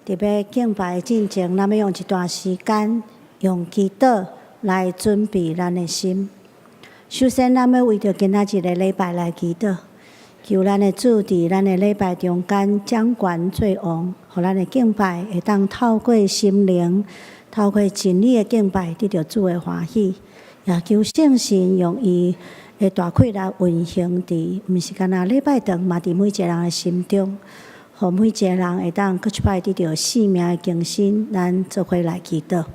特别敬拜进前，咱要用一段时间，用祈祷来准备咱的心。首先，咱要为着今仔日的礼拜来祈祷，求咱的主伫咱的礼拜中间掌权做王，互咱的敬拜会当透过心灵、透过真理的敬拜，得到主的欢喜。也求圣神用伊的大气来运行伫，毋是干那礼拜堂，嘛伫每一个人的心中，互每一个人会当搁一摆得到生命的更新。咱做伙来祈祷。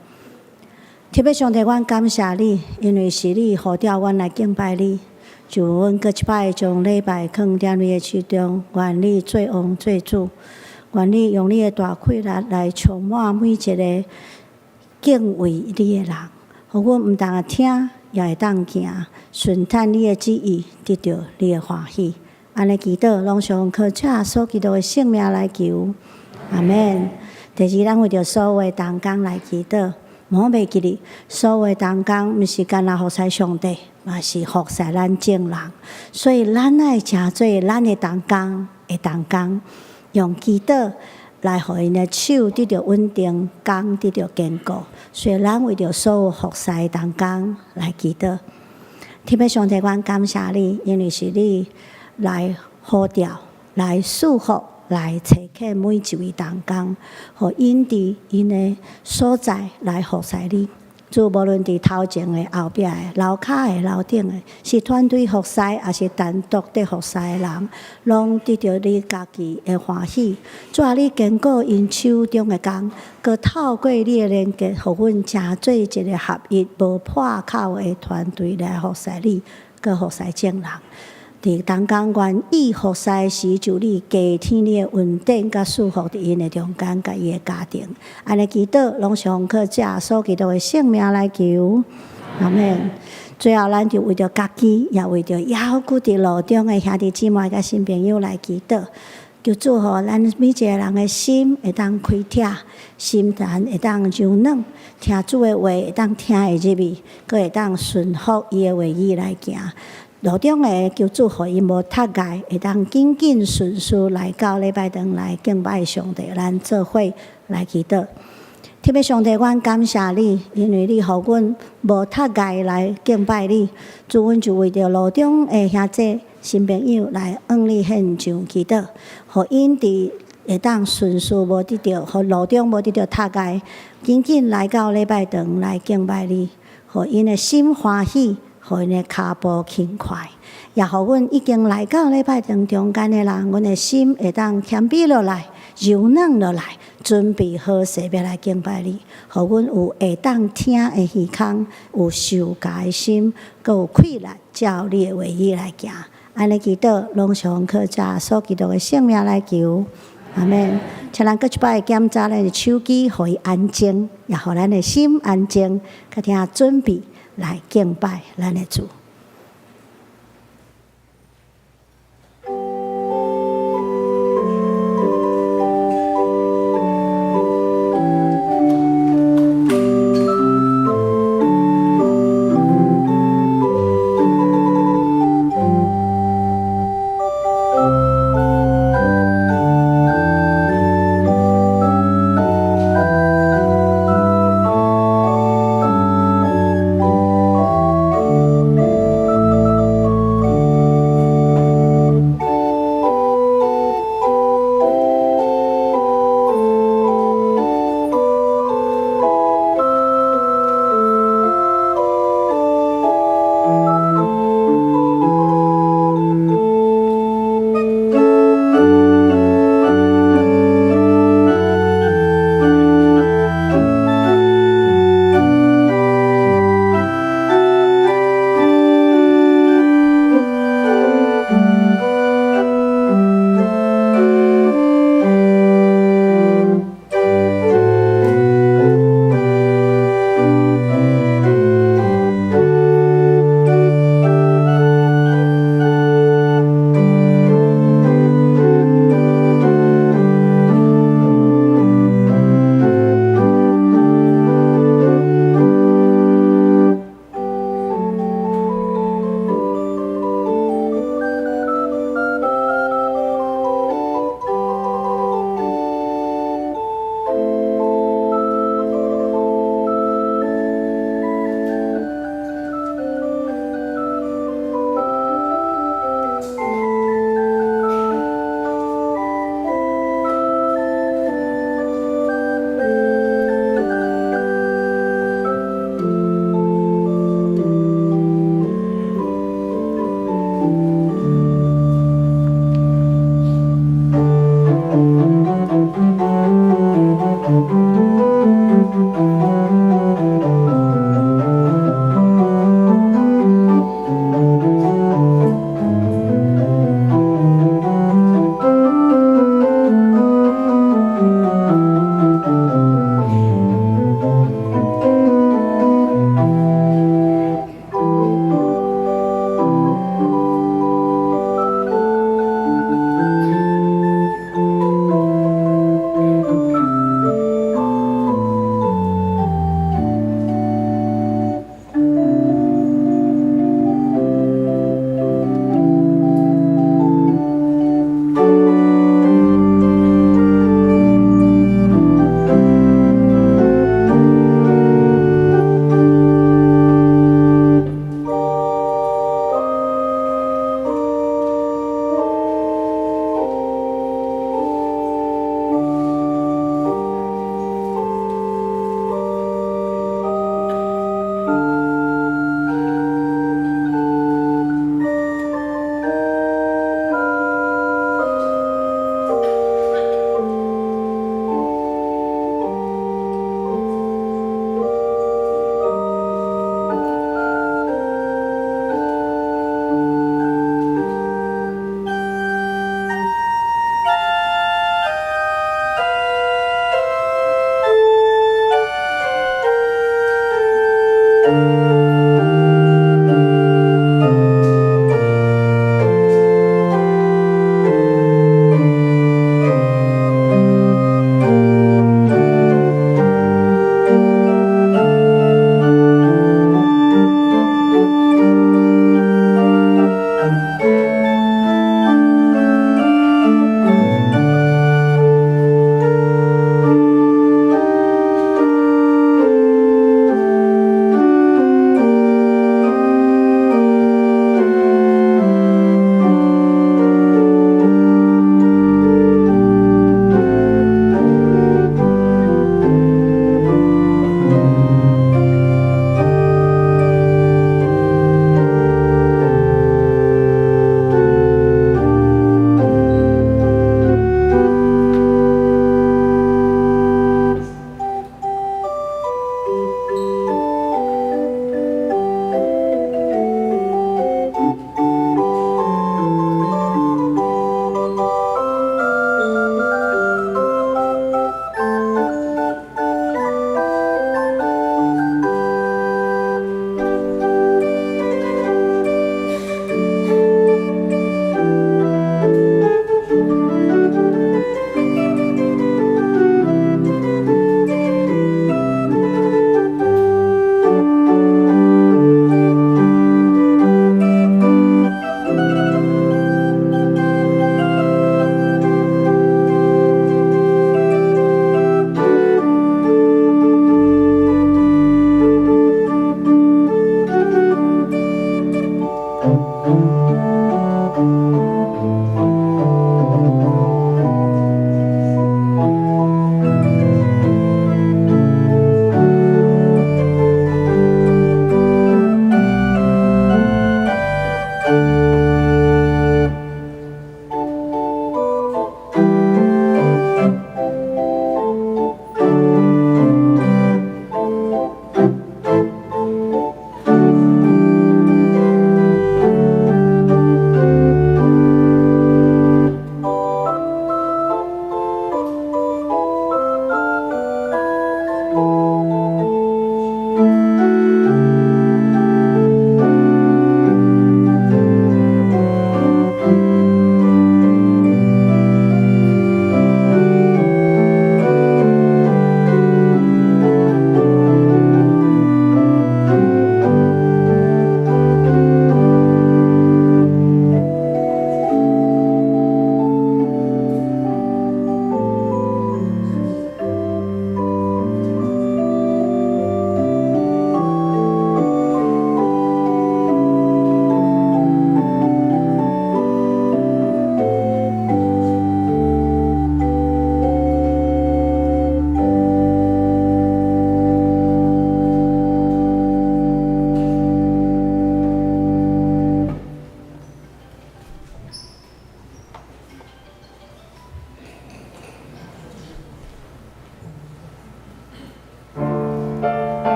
特别上帝，阮感谢你，因为是你呼召阮来敬拜你，就阮搁一摆将礼拜放伫你的手中，愿你做王做主，愿你用你的大气来充满每一个敬畏你的人，互阮毋但听，也会当行，顺探你的旨意，得到你的欢喜。安尼祈祷，拢上靠主耶稣基督的性命来求，阿门。第二，咱为着所有的同工来祈祷。莫袂记哩，所有的同工毋是干那服侍上帝，嘛是服侍咱众人。所以咱爱诚做咱的同工的同工，用祈祷来互因的手得到稳定，工得到坚固。所以咱为着所有服侍的同工来祈祷。特别上帝，阮感谢你，因为是你来呼召、来束缚、来找起每一位同工，互因伫因的所在来服侍你。主无论伫头前的、后壁的、楼骹的、楼顶的，是团队服侍，也是单独伫服侍的人，拢得到你家己的欢喜。主啊，你经过因手中的工，佮透过你的连接，互阮成做一个合一、无破口的团队来服侍你，佮服侍众人。伫同工愿意服侍时，就你加添你的稳定甲束缚伫因的中间，甲伊的家庭。安尼祈祷，拢上靠主耶稣基督的性命来求，阿门。最后，咱就为着家己，也为着犹古伫路中的兄弟姊妹甲新朋友来祈祷，求祝福咱每一个人的心会当开拓，心坛会当柔软，听主的话会当听会入去，佮会当顺服伊的话语来行。路中的求祝福伊无脱界，会当紧紧顺顺来到礼拜堂来敬拜上帝，咱做伙来祈祷。特别上帝，阮感谢你，因为你互阮无脱界来敬拜你，主阮就为着路中的兄弟新朋友来向你献上祈祷，互因伫会当顺顺无得着，互路中无得着脱界，紧紧来到礼拜堂来敬拜你，互因的心欢喜。互因的脚步轻快，也互阮已经来到礼拜堂中间的人，阮的心会当谦卑落来、柔软落来，准备好势要来敬拜你。互阮有会当听的耳孔，有受教的心，佮有气力照你的话语来行。安尼祈祷，拢上靠主耶稣基督的性命来求，阿门。请咱搁一摆检查咱的手机，互伊安静，也互咱的心安静，佮听准备。来敬拜咱的主。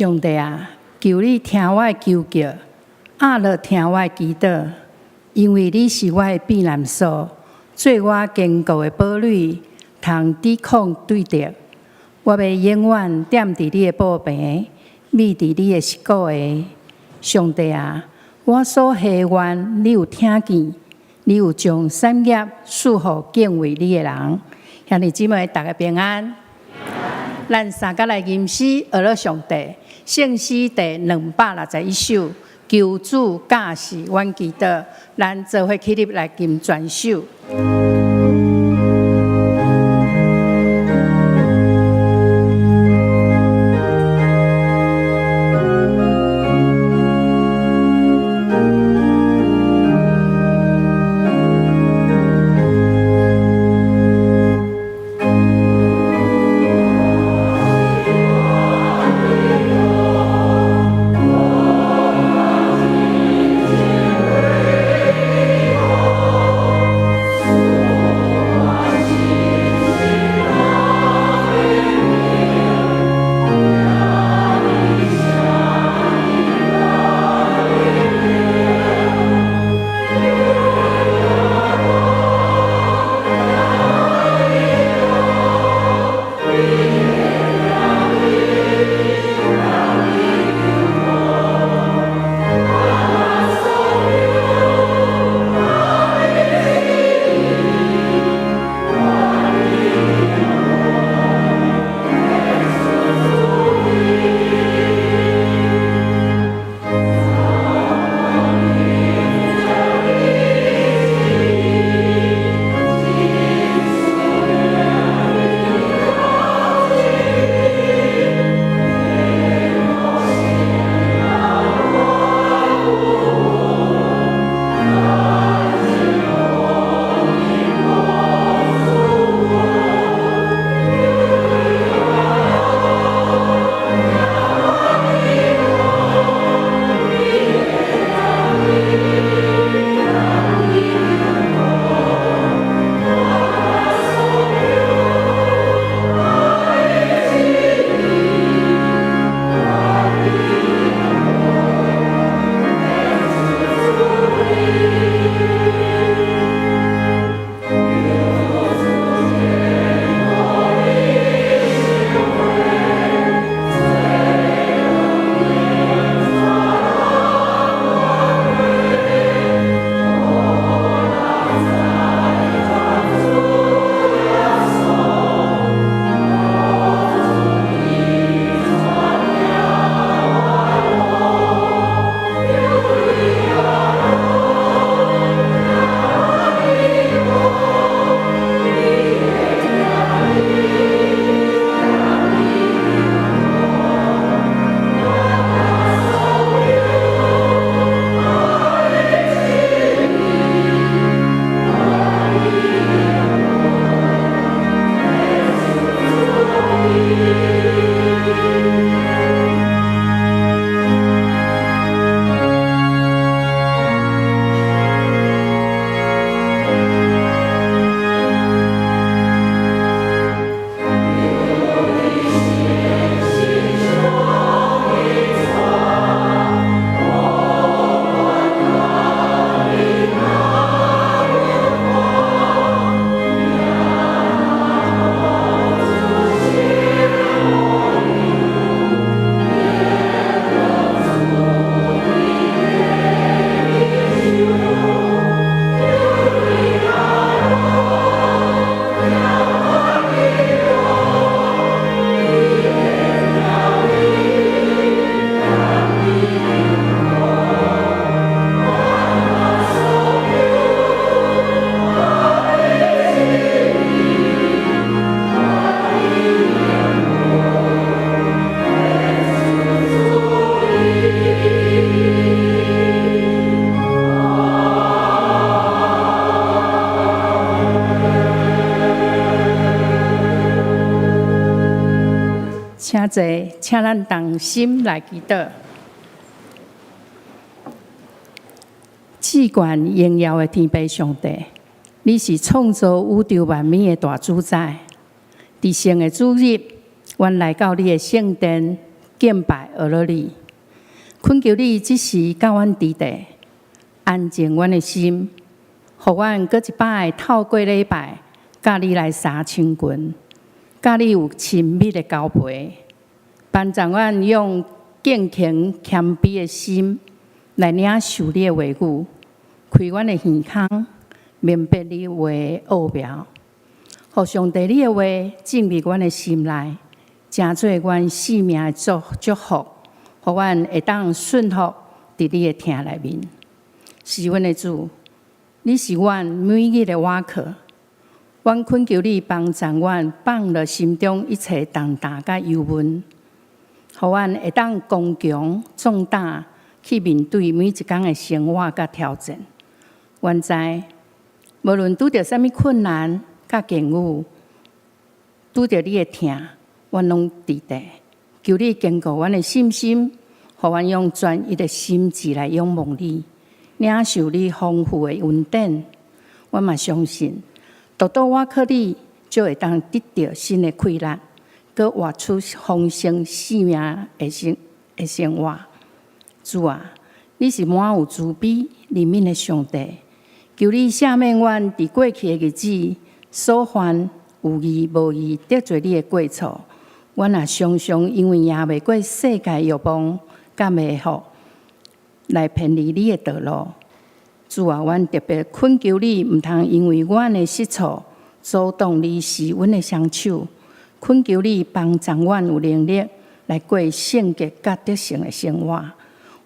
上帝啊，求你听我的求叫，阿乐听我的祈祷，因为你是我的避难所，做我坚固的堡垒，通抵抗对敌。我要永远踮伫你的宝边，密伫你的膝骨下。上帝啊，我所希愿你有听见，你有将产业赐予敬畏你的人。兄弟姊妹，大家平安。咱三甲来吟诗，学了上帝圣诗第261首，求主驾驶阮祈祷。咱做伙起立来吟全首。请坐，请咱同心来祈祷。至高荣耀的天父上帝，你是创造宇宙万物的大主宰。伫圣的主日，阮来到你的圣殿，敬拜俄罗你，恳求你即时甲阮伫地，安静阮的心，互阮搁一摆透过礼拜，甲你来相亲近，甲你有亲密的交陪，帮助阮用敬虔谦卑的心来领受你的话语，开阮的耳孔，明白你话的奥妙，互上帝你的话进入阮的心内，成做阮生命的祝福，互阮会当顺服伫你的听内面。是阮的主，你是阮每日的瓦壳，阮恳求你帮助阮放了心中一切重担甲忧闷，互阮会当刚强壮大去面对每一天的生活甲挑战。阮知，无论拄着啥物困难甲境遇，拄着你的疼，阮拢伫地，求你坚固阮的信心，互阮用专一的心志来仰望你，领受你丰富的恩典。阮嘛相信，独独我靠你，就会当得到新的快乐，佮活出丰盛生命的生活。主啊，你是满有慈悲怜悯的上帝，求你赦免阮伫过去的日子所犯有义无义得罪你的过错。阮也常常因为赢袂过世界欲望甲迷惑，来偏离你的道路。主啊，阮特别恳求你，毋通因为阮的失错阻挡你施阮的双手。恳求你帮助阮有能力来过圣洁甲得胜的生活，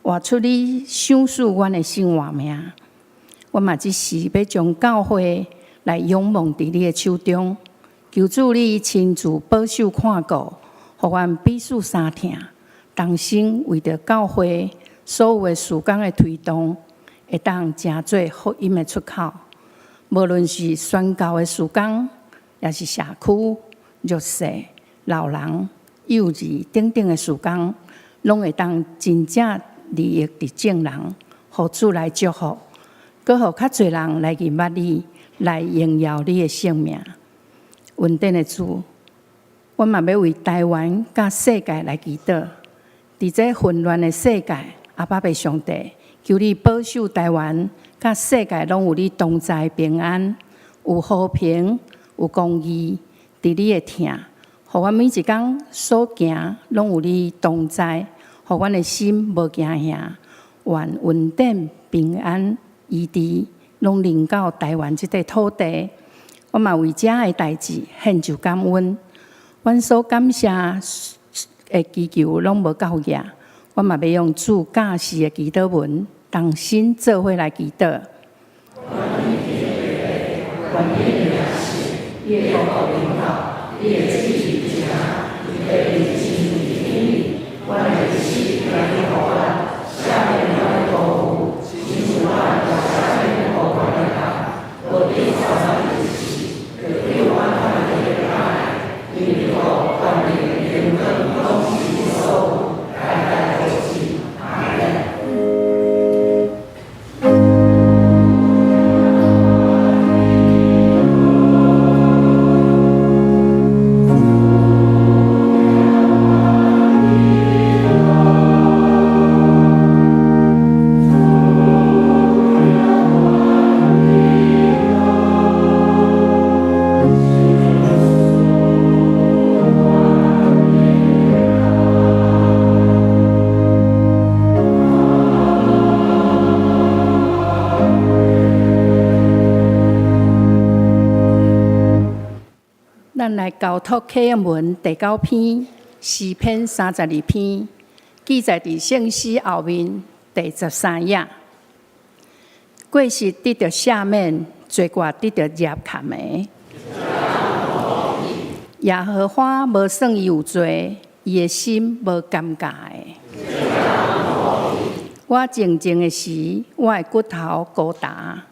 活出你赏赐阮的生活命。我嘛只是要将教会来仰望伫你的手中，求主你亲自保守看顾，互阮彼此相疼，同心为着教会所有的事工的推动，会当成做福音的出口。无论是宣教的事工，也是社区、弱势、老人、幼儿等等的事工，拢会当真正利益伫众人，互主来祝福，搁互较侪人来认捌你，来荣耀你的性命。稳定的主，我嘛要为台湾甲世界来祈祷。伫这混乱的世界，阿爸爸上帝，求你保守台湾甲世界拢有你同在平安，有和平，有公义，伫你的听，互阮每一天所行拢有你同在，互阮的心无惊吓，愿稳定平安医治，拢临到台湾这块土地。我嘛为遮的代志献上感恩，阮所感谢的祈求拢无够额，我嘛要用主教示的祈祷文，同心做伙来祈祷。咱来交托启应文第9篇诗篇32篇，记载伫圣诗后面第13页。过失得到赦免，罪过得到业砍的。耶和华无算伊有罪，伊的心无尴尬的。我静静的时，我的骨头高达。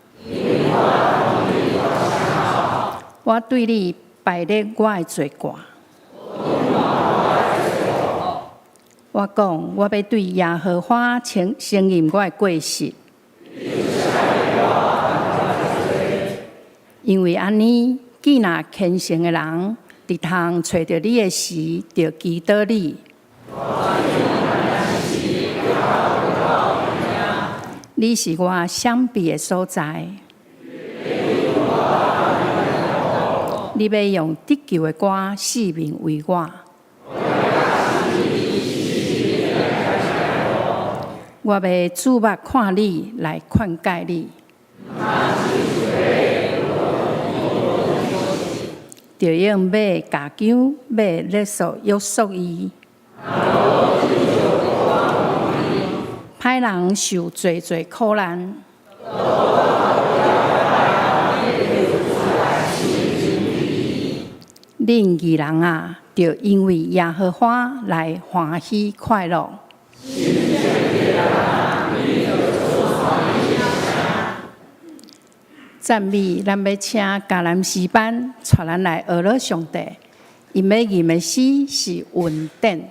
我对你排列我的罪过。我讲，我要对耶和华承认我的过失，因为安尼，既然虔诚的人，伫通找到你的时，就祈祷你。你是我闪避的所在。你要用得救的歌使命为我。我要注目看你来劝戒你。就用要加强，要勒索约束伊。歹人受罪罪苦难。恁义人啊，就因为耶和华来欢喜快乐。赞美，咱要请橄榄诗班带咱来学乐上帝，因要吟的诗是稳定。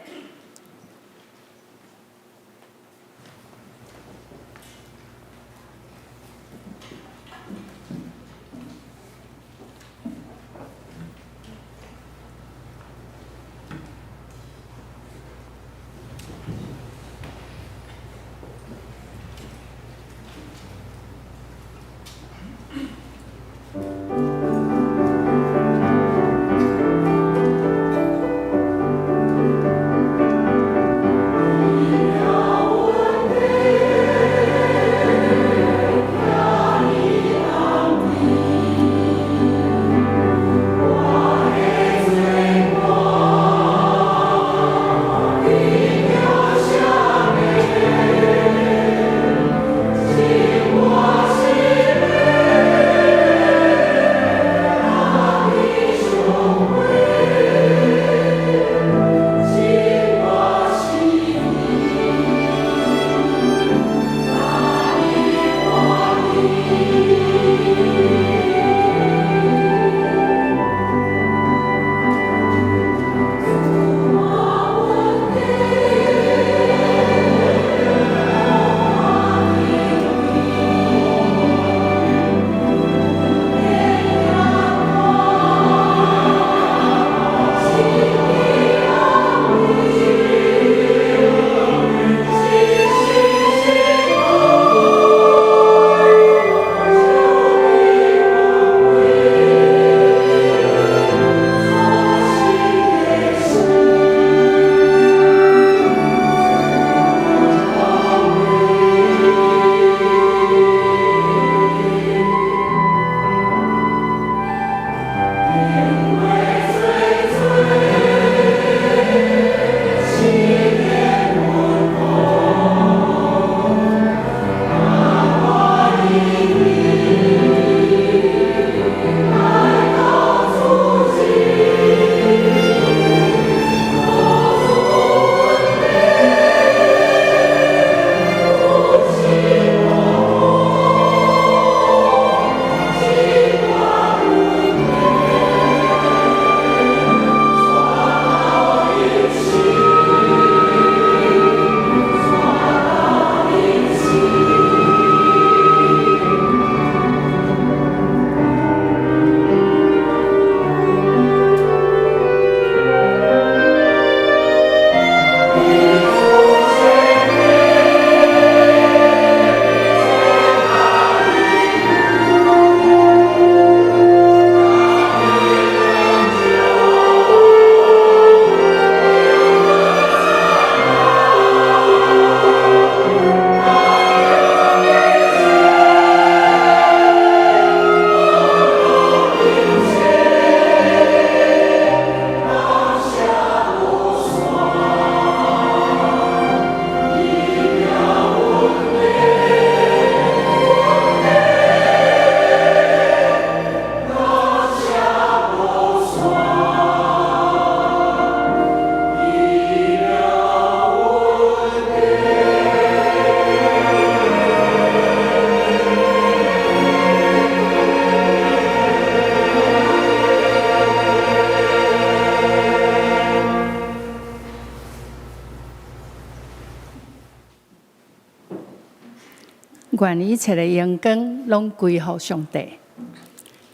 愿一切的荣光拢归乎上帝。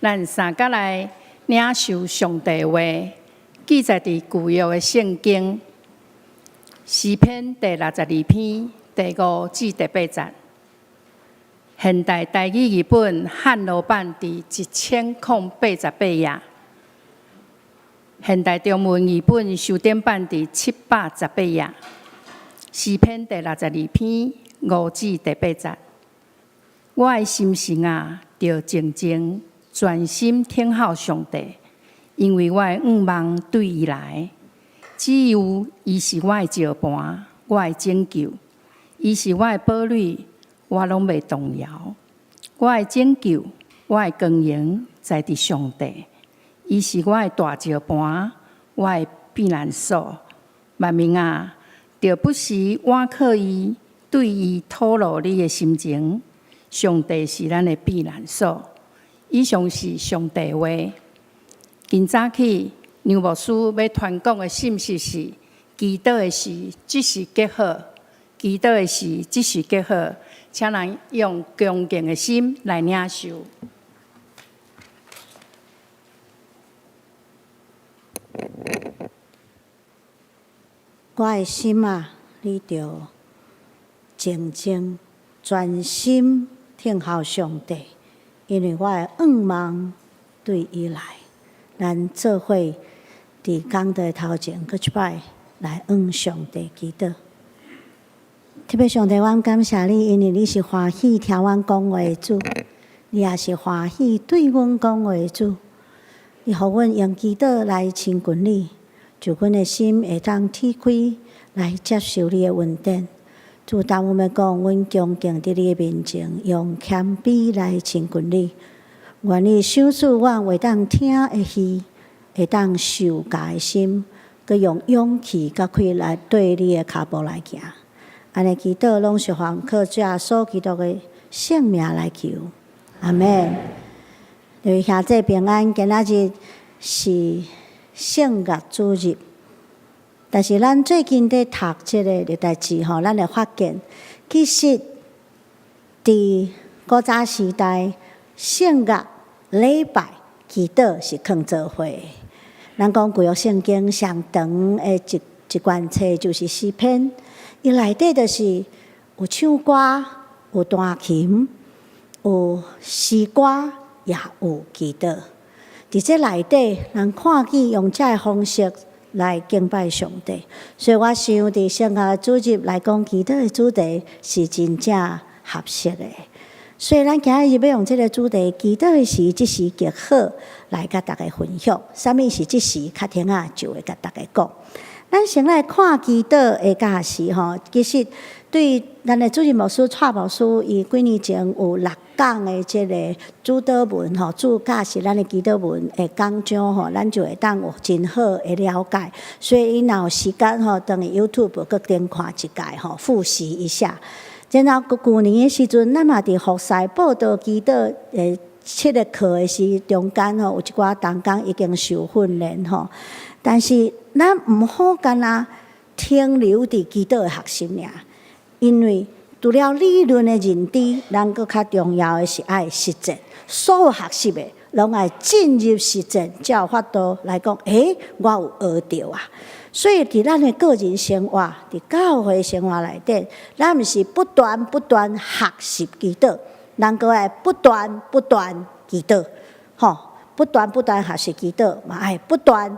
咱三甲来领受上帝话，记载伫旧约的圣经。诗篇第62篇第5至第8节。现代台语译本汉罗版第1088页。现代中文译本修订版第718页。诗篇第62篇5至第8节。我的心神啊，着静静专心听候上帝，因为我的仰望对伊来。只有伊是我的石盘，我的拯救；伊是我的堡垒，我拢袂动摇。我的拯救，我的光荣在伫上帝。伊是我的大石盘，我的避难所。万民啊，着不时倚靠伊，对伊吐露你的心情。上帝是咱的避难所。以上是上帝话。今早起，杨牧师要传讲的信息是：祈祷的事即时结好，祈祷的事即时结好。请人用恭敬的心来领受。我的心啊，你着静静专心听候上帝，因为我的仰望对伊来。咱做伙伫讲道头前，搁一摆来向上帝祈祷。特别上帝，阮感谢你，因为你是欢喜听阮讲话的主，你也是欢喜对阮讲话的主。你互阮用祈祷来亲近你，就阮的心会当triển开来接受你的恩典。主，当我们讲，阮恭敬伫你的面前，用谦卑来亲近你。愿你赏赐阮会当听的耳，会当受教的心，佮用勇气甲开来对你的脚步来行。安尼祈祷拢是奉靠主耶稣基督的圣名来求，阿门。各位兄弟平安，今仔日是圣月主日，但是咱最近在读这个历代志吼，咱会发现，其实伫古早时代，圣月礼拜祈祷是放做伙。咱讲旧约圣经上长的一卷册就是诗篇。伊内底就是有唱歌、有弹琴、有诗歌，也有祈祷。伫这内底，人看见用这个方式来敬拜上帝，所以我想伫圣月主日来讲祈祷的主题是真正合适的。所以咱今日要用这个主题，祈祷的时即时极好，来甲大家分享。啥物是即时？较听啊，就会甲大家讲。咱先来看祈祷的假事吼，其实对咱的主任牧师蔡牧师，伊几年前有6讲的这个主祷文吼，主假是咱的祈祷文的讲章吼，咱就会当有真好的了解。所以伊若有时间吼，等于 YouTube 各点看一届吼，复习一下。然后旧年的时阵，咱嘛伫服赛报道祈祷7个课的时中间吼，有一寡同工已经受训练吼。但是咱毋好干那停留伫祈祷的学习尔，因为除了理论的认知，咱搁较重要的是爱实践。所有学习的拢爱进入实践，才有法度来讲，我有学着啊。所以伫咱的个人生活、伫教会生活内底，咱毋是不断学习祈祷，咱搁爱不断祈祷，吼，不断学习祈祷，嘛爱不断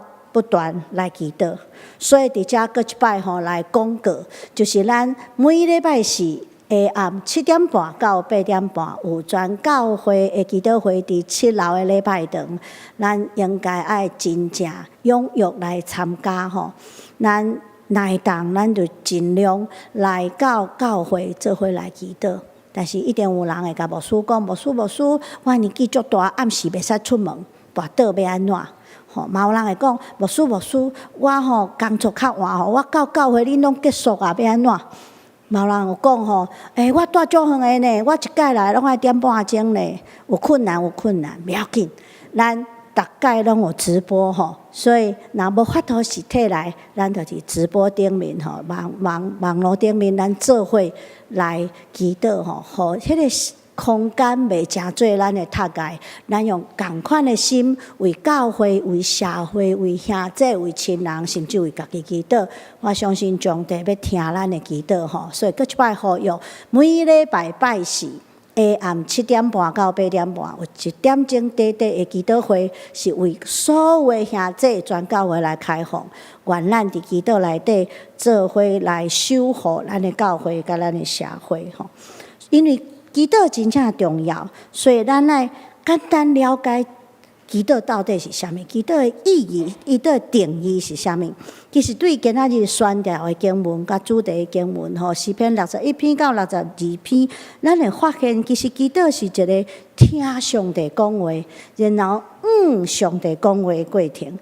来祈祷。所以伫遮搁一摆吼来广告，就是咱每礼拜四下暗7点半到8点半有全教会的祈祷会伫7楼的礼拜堂，咱应该爱真正踊跃来参加吼。咱内当咱就尽量来到教会做伙来祈祷。但是一定有人会甲牧师讲，牧师，我年纪足大，暗时袂使出门，跋倒要安怎？吼，嘛有人会讲，牧师，我吼工作较晏吼，我到教会恁拢结束啊，要安怎？嘛有人有讲吼，我住足远的呢，我一届来拢爱点半钟呢，有困难，不要紧，咱逐届拢有直播吼，所以若无法度实体来，咱就是直播顶面吼，网络顶面，咱做伙来祈祷吼，互迄个空间袂诚做咱的塔界，咱用共款的心为教会、为社会、为兄弟、为亲人，甚至为家己祈祷。我相信上帝要听咱的祈祷吼，所以搁一摆呼吁，每礼拜拜四下暗7点半到8点半，有1点钟短短的祈祷会，是为所有的兄弟全教会来开放。愿咱伫祈祷内底做伙来守护咱的教会甲咱的社会吼，因为祈祷真正重要，所以咱来简单了解祈祷到底是啥物，祈祷的意义、祈祷的定义是啥物。其实对今仔日宣调的经文、甲主题的经文吼，诗篇61篇到62篇，咱会发现其实祈祷是一个听上帝讲话，然后上帝讲话的过程。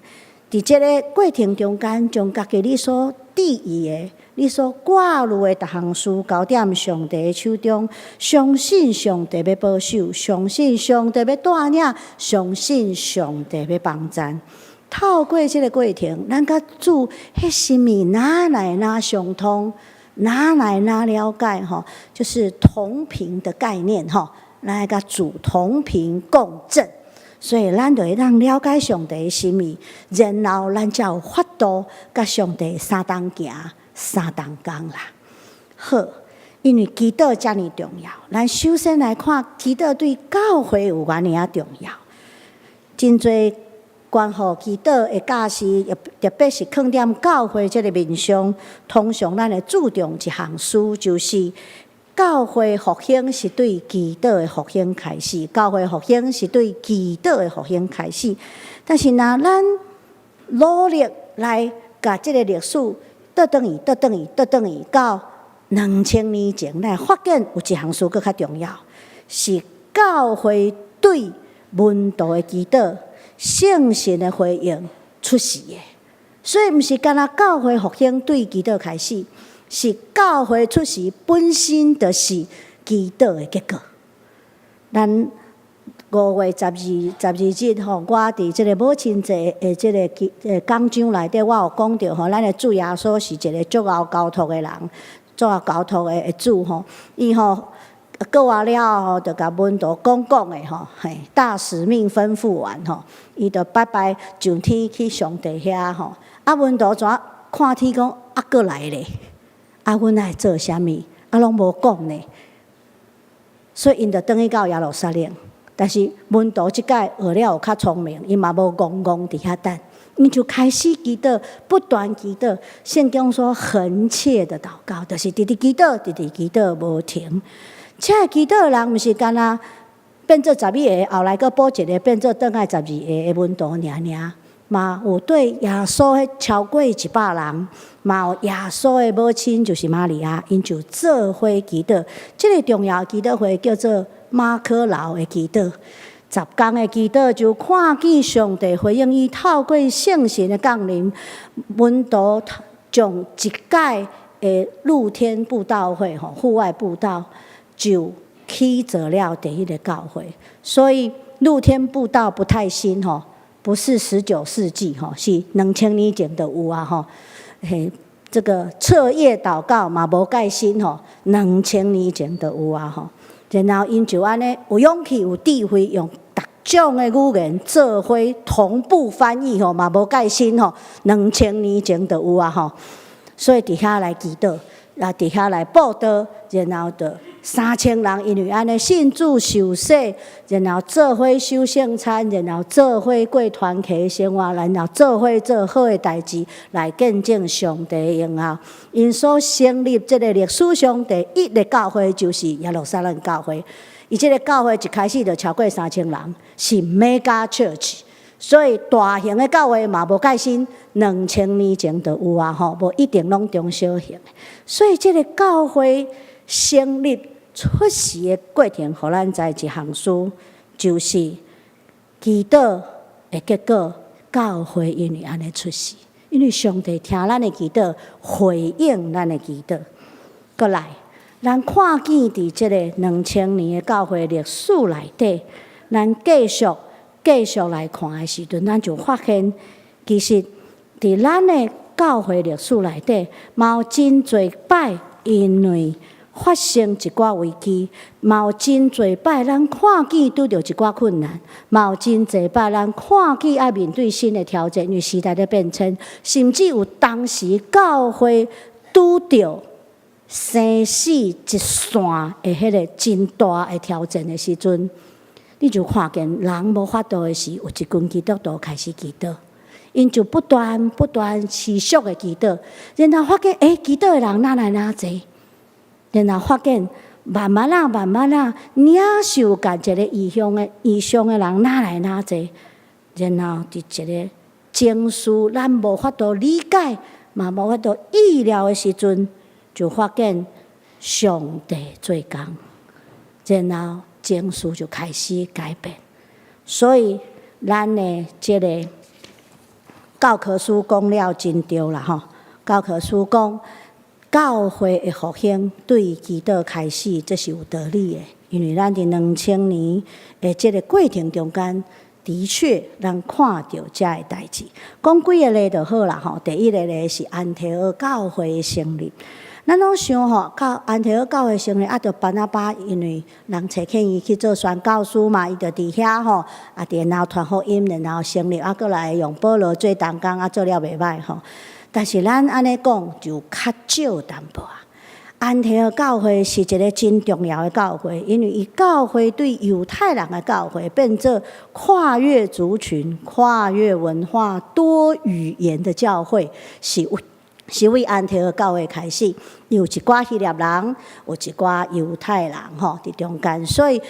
伫即个过程中间，将家己你所伫意的、你所挂虑的逐项事交点上帝的手中，相信上帝要保守，相信上帝要带领，相信上帝要帮咱。透过即个过程，咱甲主迄什物哪来哪相通，哪来哪了解吼，就是同频的概念吼，来甲主同频共振。所以，咱就会当了解上帝的心意，然后咱才有法度甲上帝相同行、相同工啦。好，因为祈祷遮尔重要，咱首先来看祈祷对教会有偌尔重要。真侪关乎祈祷的教师，特别是放踮教会这个面上，通常咱会注重一项事，就是教会复兴是对祈祷的复兴开始，教会复兴是对祈祷的复兴开始。但是，若咱努力来甲即个历史倒转去到2000年前，咱会发现有一项事搁较重要，是教会对门徒的祈祷、圣神的回应出世的。所以，毋是干那教会复兴对祈祷开始。是教会出世本身就是祈祷的结果。咱5月12日吼，我伫即个母亲节的即个讲章内底，我有讲到吼，咱的主耶稣是一个足够交托的人，足够交托的主吼，伊吼过完了后，就甲门徒讲的吼，大使命吩咐完吼，伊就拜拜上天去上帝遐吼，门徒怎看天讲搁来咧？阮来做啥物？拢无讲呢。所以因就转去到耶路撒冷，但是门徒即届学了有较聪明，伊嘛无戆伫遐等，因就开始祈祷，不断祈祷。圣经说恒切的祷告，就是直直祈祷无停。这祈祷的人毋是干那变做12个，后来佫补一个变做转来12个的门徒尔。嘛有对耶稣迄超过100人，嘛有耶稣的母亲就是玛利亚，因就做伙祈祷。这个重要祈祷会叫做马可楼的祈祷。10天的祈祷就看见上帝回应伊，透过圣神的降临，门徒从一届的露天布道会户外布道就起做了第一个教会。所以露天布道不太新不是19世纪是2000年前就有啊这个彻夜祷告嘛无介新2000年前就有啊然后因就安尼有勇气有智慧，用各种的语言做伙同步翻译嘛无介新2000年前就有啊所以伫遐来祈祷，伫遐来报道，然后就3000人因为安尼信主受洗，然后做伙守圣餐，然后做伙过团契生活，然后做伙做好的代志来见证上帝的荣耀。因所成立这个历史上第一个教会就是耶路撒冷教会，伊这个教会一开始就超过3000人，是 mega church。所以大型的教会嘛无介新，2000年前就有啊无一定拢中小型。所以这个教会成立出世的过程，互咱知一项事，就是祈祷的结果。教会因为安尼出世，因为上帝听咱的祈祷，回应咱的祈祷。过来，咱看见伫这个2000年的教会历史内底，咱继续来看的时阵，咱就发现，其实伫咱的教会历史内底，嘛有真侪摆，因为发生一寡危机，嘛有真侪摆咱看见拄着一寡困难，嘛有真侪摆咱看见要面对新的挑战，因为时代的变迁，甚至有当时教会拄着生死一线的迄个真大的挑战的时阵，你就看见人无法度的时，有一群基督徒开始祈祷。因就不断持续的祈祷，然后发现祈祷的人哪来哪济，然后发现慢慢领受感一个异乡的人哪来哪济，然后伫一个情绪咱无法度理解，嘛无法度意料的时阵，就发现上帝做工，然后情绪就开始改变。所以咱的这个教科书讲了真对啦吼！教科书讲，教会的复兴对基督开始，这是有道理的。因为咱伫2000年的这个过程中间，的确咱看到这个代志。讲几个例就好啦吼。第一个例是安提阿教会的成立。咱拢想吼，安提阿教会成立，着巴拿巴，因为人找起伊去做宣教师嘛，伊着伫遐吼，然后传福音，然后成立，过来用保罗做同工，做了袂歹吼。但是咱安尼讲就较少淡薄啊。安提阿教会是一个真重要的教会，因为伊教会对犹太人的教会变做跨越族群、跨越文化、多语言的教会，是为安提阿教会开始，有一寡希腊人，有一寡犹太人吼伫中间，所以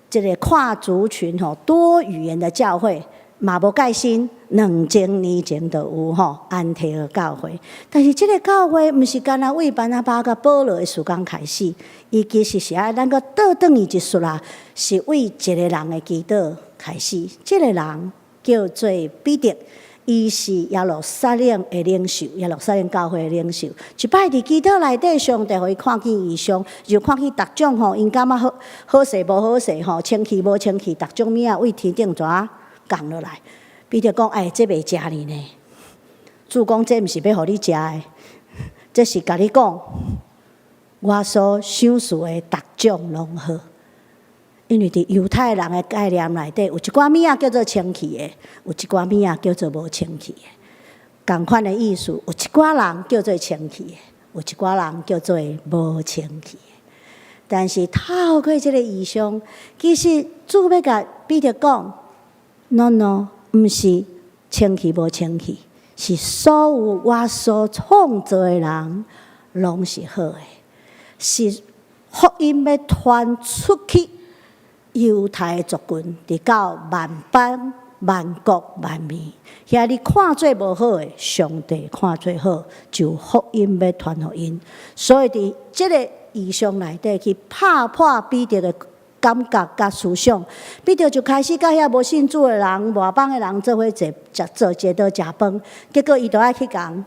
这个跨族群吼、多语言的教会嘛无改新，2000年前就有吼安提阿教会。但是这个教会毋是干那为巴拿巴甲保罗的事工开始，伊其实是爱咱个倒转伊一说啦，是为一个人的祈祷开始。这个人叫做彼得。伊是耶路撒冷的领袖，耶路撒冷教会的领袖。一摆伫祈祷内底，上帝互伊看见异象，就看见逐种吼，因感觉好势无好势吼，清气无清气，逐种物仔为天顶蛇降落来。彼得讲：“这袂食你呢。”主讲：“这毋是要互你食的，这是甲你讲，我所想事的逐种拢好。”因为伫犹太人的概念内底，有一寡物仔叫做清气的，有一寡物仔叫做无清气的。同款的意思，有一寡人叫做清气的，有一寡人叫做无清气的。但是透过这个异象，其实主要甲彼得讲 ：“No， 毋是清气无清气，是所有我所创造的人拢是好的，是福音要传出去。”犹太族群直到万邦、万国、万民，遐你看做无好的，上帝看做好，就福音要传福音。所以伫这个异象内底去拍破彼得的感觉甲思想，彼得就开始甲遐无信主的人、外邦的人做伙做一道食饭，结果伊就爱去讲。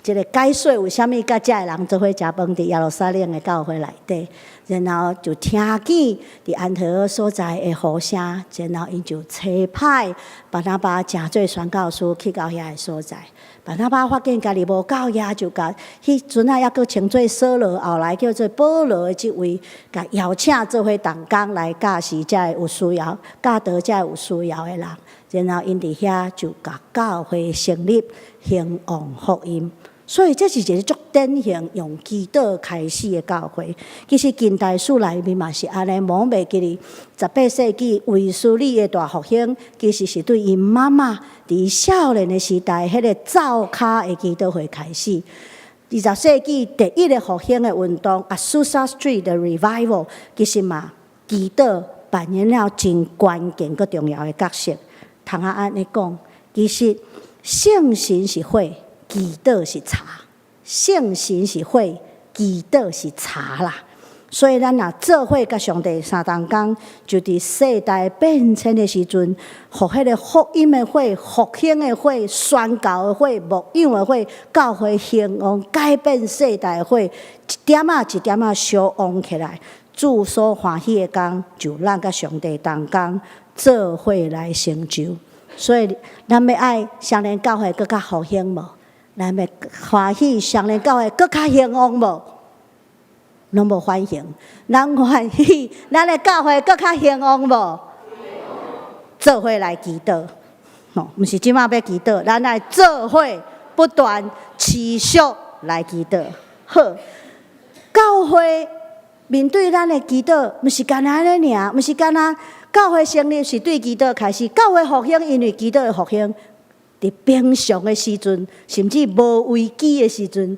一个解说为虾米甲遮个人做伙食饭伫耶路撒冷的教会内底，然后就听见伫安提阿所在的呼声，然后因就差派巴拿巴诚做宣教师去到遐个所在。巴拿巴发现家己无够野，就甲迄阵啊，抑阁称做扫罗，后来叫做保罗的即位，甲邀请做伙同工来教示遮个有需要、教导遮个有需要的人，然后因伫遐就甲教会成立，兴旺福音。所以这是一个足典型用祈祷开始的教会。其实近代史内面嘛是安尼，罔袂记哩。18世纪卫斯理的大复兴，其实是对因妈妈伫少年的时代，迄个灶骹的祈祷会开始。20世纪第一个复兴的运动 ，Azusa Street 的 Revival， 其实嘛祈祷扮演了真关键佮重要的角色。通安尼讲，其实圣神是火。祈祷是茶，圣神是火，祈祷是茶啦。所以咱若做伙甲上帝相同工，就伫世代变迁的时阵，互迄个福音的火、复兴的火、宣教的火、牧养的火、教会兴旺、改变世代的火，一点仔一点仔烧旺起来。主所欢喜的工，就咱甲上帝同工，做伙来成就。所以咱要爱双连教会更较复兴无？咱要欢喜双连教会更较兴旺无？拢无反应。咱愿意，咱的教会更较兴旺无？做伙来祈祷，毋是即马要祈祷，咱来做伙不断持续来祈祷。好，教会面对咱的祈祷，毋是干那安尼尔，毋是干那教会成立是对祈祷开始，教会复兴因为祈祷的复兴。伫平常的时阵，甚至无危机的时阵，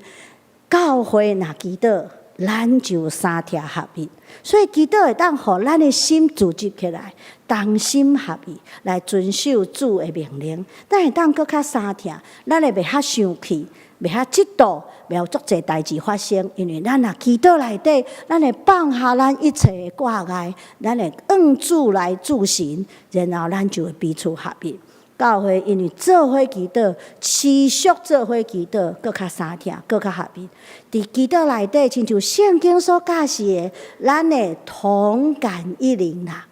教会若祈祷，咱就三贴合一。所以祈祷会当互咱的心组织起来，同心合意来遵守主的命令。咱会当搁较三贴，咱会袂遐生气，袂遐嫉妒，袂有足侪代志发生。因为咱若祈祷内底，咱会放下咱一切的挂碍，咱会用主来助行，然后咱就会彼此合一。教会因为做伙祈祷，持续做伙祈祷，搁较三贴，搁较合一。伫祈祷内底，亲像圣经所教示的，咱的同感一灵啦，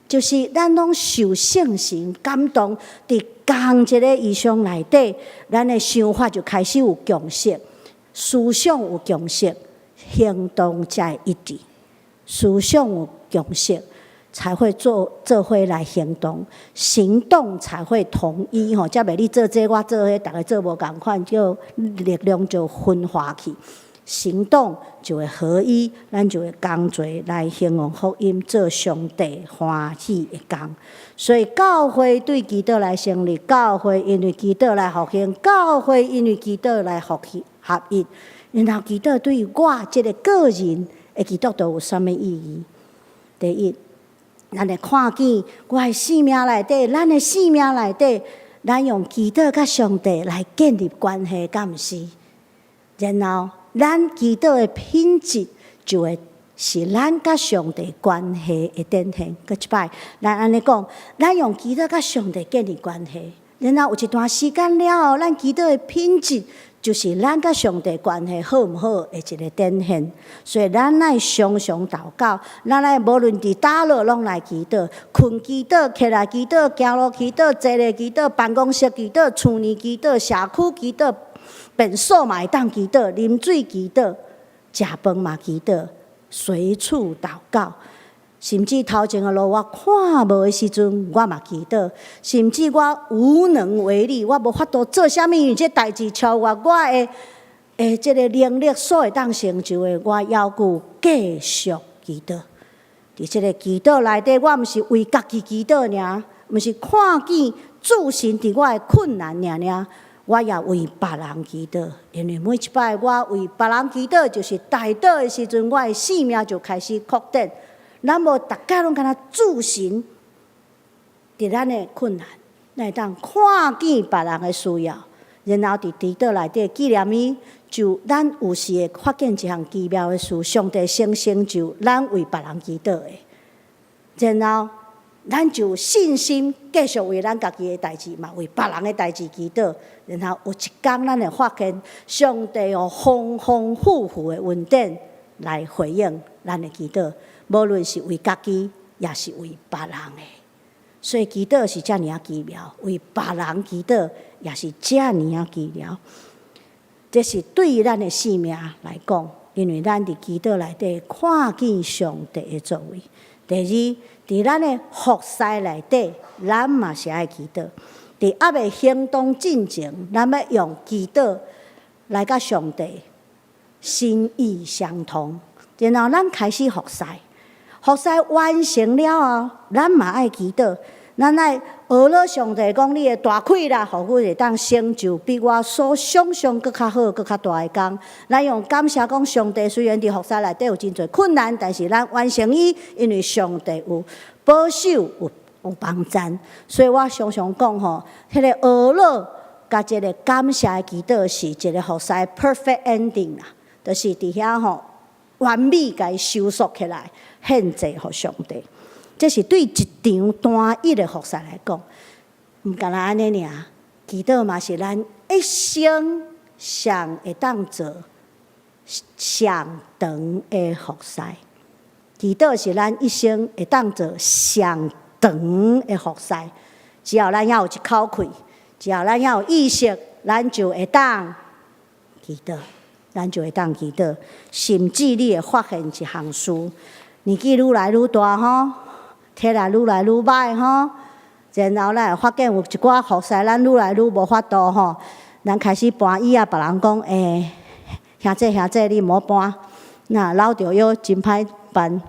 就是咱拢受圣神感动，伫同一个意象内底，咱的想法就开始有共识，思想有共识，行动才会一致。思想有共识，才会做伙来行动，行动才会统一吼。才袂你做这我做迄，大家做无共款，就力量就分化去。行动就会合一，咱就会工作来兴旺福音，做上帝欢喜的工。所以教会对祈祷来成立，教会因为祈祷来复兴，教会因为祈祷来合一。然后祈祷对于我这个个人的祈祷都有什么意义？第一，咱会看见我的生命内底，咱的生命内底，咱用祈祷甲上帝来建立关系，敢毋是？然后咱祈祷的品质就会是咱甲上帝关系的展现。搁一摆，咱安尼讲，咱用祈祷甲上帝建立关系，然后有一段时间了后，咱祈祷的品质就是咱甲上帝关系好毋好的一个展现。所以咱爱常常祷告，咱爱无论伫倒落拢来祈祷，困祈祷，起来祈祷，行路祈祷，坐咧祈祷，办公室祈祷，厝内祈祷，社区祈祷。便所嘛会当祈祷，啉水祈祷，食饭嘛祈祷，随处祷告。甚至头前的路我看无的时阵，我嘛祈祷。甚至我无能为力，我无法度做啥物，因为这代志超越我的这个能力所会当成就的，我要求继续祈祷。伫这个祈祷内底，我毋是为家己祈祷尔，毋是看见主神伫我的困难尔。我也为别人祈祷，因为每一摆我为别人祈祷，就是代祷的时阵，我的性命就开始扩展。咱无大家拢敢若主神伫咱的困难，咱会当看见别人的需要，然后伫祈祷内底纪念伊，就咱有时会发现一项奇妙的事，上帝先成就咱为别人祈祷的，然后咱就有信心继续为咱家己的代志嘛，为别人的代志祈祷。然后有一天，咱会发现上帝用丰丰富富的恩典来回应咱的祈祷，无论是为家己，也是为别人的。所以祈祷是遮尔啊奇妙，为别人祈祷也是遮尔啊奇妙。这是对于咱的生命来讲，因为咱伫祈祷内底看见上帝的作为。第二，伫咱的服侍内底，咱嘛是爱祈祷。伫还未行动进前，咱要用祈祷来甲上帝心意相通，然后咱开始服侍。服侍完成了后，咱嘛爱祈祷，咱爱学了上帝讲你的大气啦，互阮会当成就比我所想象搁较好、搁较大的工。咱用感谢讲，上帝虽然伫服侍内底有真侪困难，但是咱完成伊，因为上帝有保守有帮赞。所以我常常讲吼，迄个学了甲一个感谢的祈祷是一个服侍 perfect ending 啦，就是伫遐吼完美甲伊收束起来，献祭互上帝。这是对一场单一的服侍来讲，毋干那安尼尔，祈祷嘛是咱一生上会当做上长的服侍。祈祷是咱一生会当做上长的服侍。只要咱还有一口气，只要咱还有意识，咱就会当祈祷。咱就会当祈祷。甚至你会发现一项事，年纪愈来愈大吼，体力愈来愈歹吼，然后咱会发现有一寡服侍咱愈来愈无法度吼，咱开始搬椅啊，别人讲兄姐你莫搬，那老着腰真歹办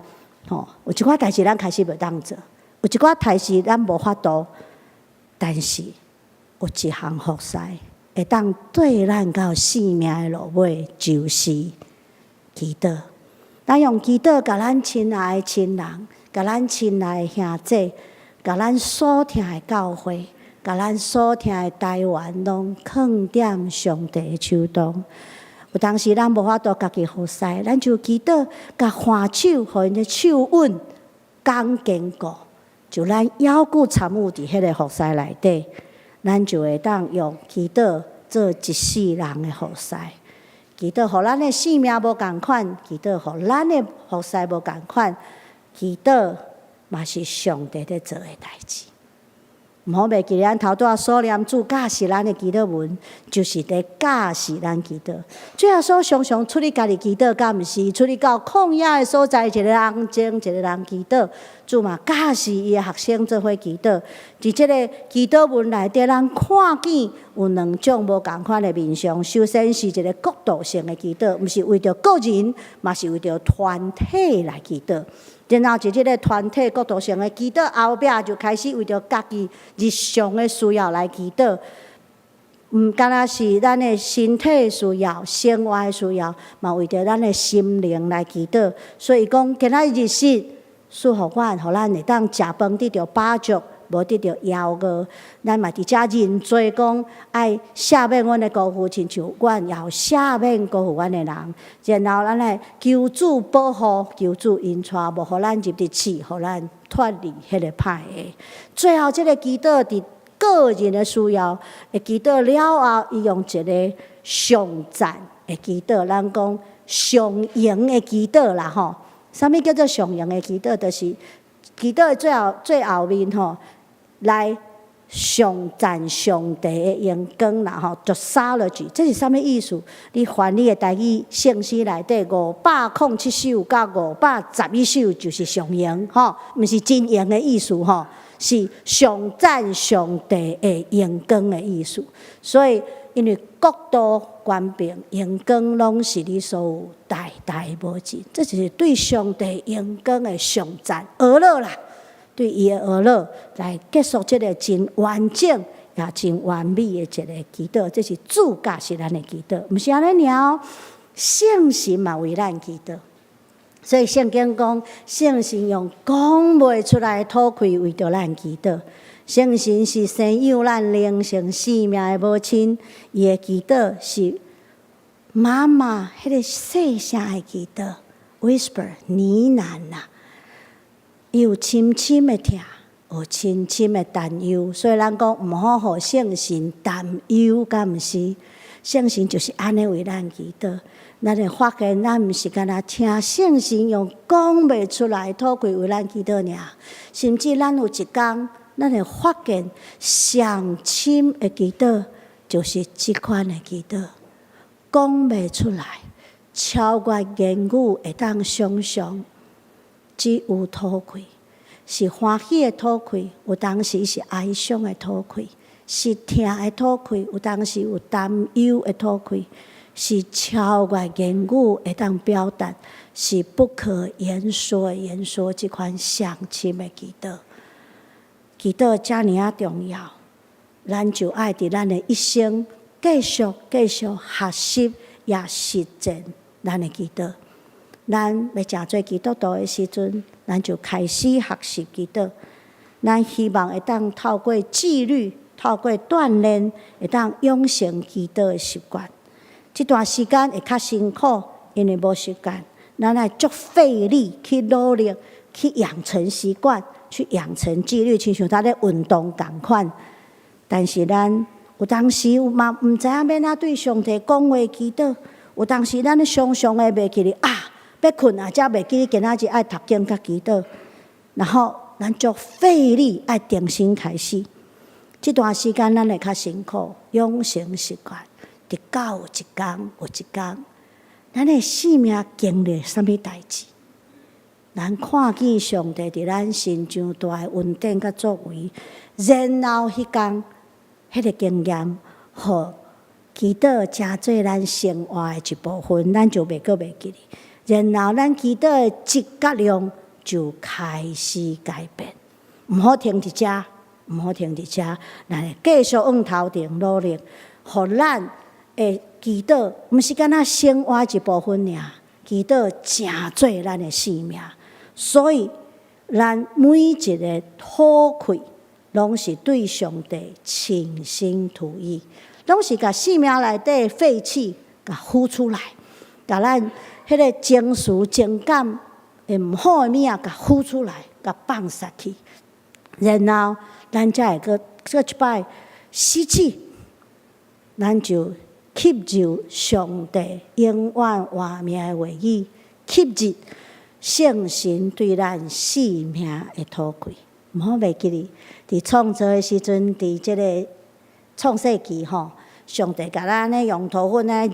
吼。有一寡代志咱开始袂当做，有一寡代志咱无法度，但是有一项服侍会当对咱到生命的路尾，就是祈祷。咱用祈祷，甲咱亲爱的亲人，甲咱亲爱的兄姐，甲咱所听的教会，甲咱所听的台湾，拢放踮上帝的手中。有当时咱无法度家己服侍，咱就祈祷，甲换手，互因的手稳、刚坚固。就咱腰骨参与伫迄个服侍内底，咱就会当用祈祷做一世人的服侍。祈祷，互咱的性命无共款；祈祷，互咱的服侍无共款。祈祷嘛是上帝在做的代志。毋好袂记咱头拄仔所念主教示咱的祈祷文，就是伫教示咱祈祷。最后所常常出去家己祈祷，敢毋是出去到旷野的所在，一个人静，一个人祈祷。主嘛教示伊的学生做伙祈祷。伫即个祈祷文内底，咱看见有两种无共款的面相。首先是一个国度性的祈祷，毋是为着个人，嘛是为着团体来祈祷。然后就即个团体国度性的祈祷后壁，就开始为着家己日常的需要来祈祷。毋敢若是咱的身体需要、生活的需要，嘛为着咱的心灵来祈祷。所以讲，今仔日是赐互阮，互咱会当食饭得着饱足，无得着枵饿。咱嘛伫遮认罪，讲爱赦免阮的辜负，亲像阮也有赦免辜负阮的人。然后咱来求主保护，求主引带，无互咱入伫刺，互咱脱离迄个歹的。最后，即个祈祷伫个人的需要，会祈祷了后，伊用一个上赞的祈祷，咱讲上赢的祈祷啦吼。啥物叫做上赢的祈祷？就是祈祷最后面吼，来上赞上帝的荣光啦吼，doxology，这是啥物意思？你翻你的台语圣诗内底507首甲511首就是上赢吼，毋是真赢的意思吼。是上赞上帝的荣光的意思，所以因为国度、权柄、荣光拢是你所有，代代无尽，这就是对上帝荣光的上赞而乐啦，对伊的而乐来结束这个真完整也真完美的一个祈祷，这是主教是咱的祈祷，毋是安尼尔，圣神嘛为咱祈祷。所以圣经讲，圣神用讲袂出来的吐气为着咱祈祷。圣神是生养咱灵性生命的母亲，伊的祈祷是妈妈迄个细声的祈祷 ，whisper 呢喃啦，伊有深深的疼，有深深的担忧。所以咱讲毋好互圣神担忧，敢毋是？圣神就是安尼为咱祈祷。咱会发现，咱毋是干那听圣神用讲袂出来吐气为咱祈祷尔，甚至咱有一天，咱会发现上深的祈祷就是即款的祈祷，讲袂出来，超越言语会当想象，只有吐气，是欢喜的吐气，有当时是哀伤的吐气，是疼的吐气，有当时有担忧的吐气。是超越言语会当表达，是不可言说的言说，这款上深的祈祷。祈祷遮尔啊重要，咱就爱伫咱的一生继续学习也实践咱的祈祷。咱要成做基督徒的时阵，咱就开始学习祈祷。咱希望会当透过纪律、透过锻炼，会当养成祈祷的习惯。这段时间会较辛苦，因为无时间，咱来足费力去努力，去养成习惯，去养成纪律，亲像咱咧运动同款。但是咱有当时嘛毋知影要哪对上帝讲话祈祷，有当时咱咧常常会袂记哩要困啊，才袂记哩今仔日爱读经甲祈祷，然后咱足费力爱定心开始。这段时间咱会较辛苦，养成习惯。直到有一天，咱的生命经历什么代志？咱看见上帝伫咱身上大的恩典甲作为，然后迄天迄个经验，互祈祷成做咱生活的一部分，咱就袂记哩。然后咱祈祷的质甲量就开始改变。毋好停伫遮，毋好停伫遮，咱会继续往头前努力，互咱的祈祷，毋是干那生活一部分尔，祈祷成做咱的生命。所以，咱每一个吐气，拢是对上帝倾心吐意，拢是甲生命内底废气甲呼出来，甲咱迄个情绪、情感会毋好的物仔甲呼出来，甲放撒去，然后咱才会搁一摆吸气，咱就吸入上帝永远活命的话语，吸入圣神对咱生命的吐气。毋好袂记哩，伫创造的时阵，伫即个创世纪吼，上帝甲咱咧用土粉咧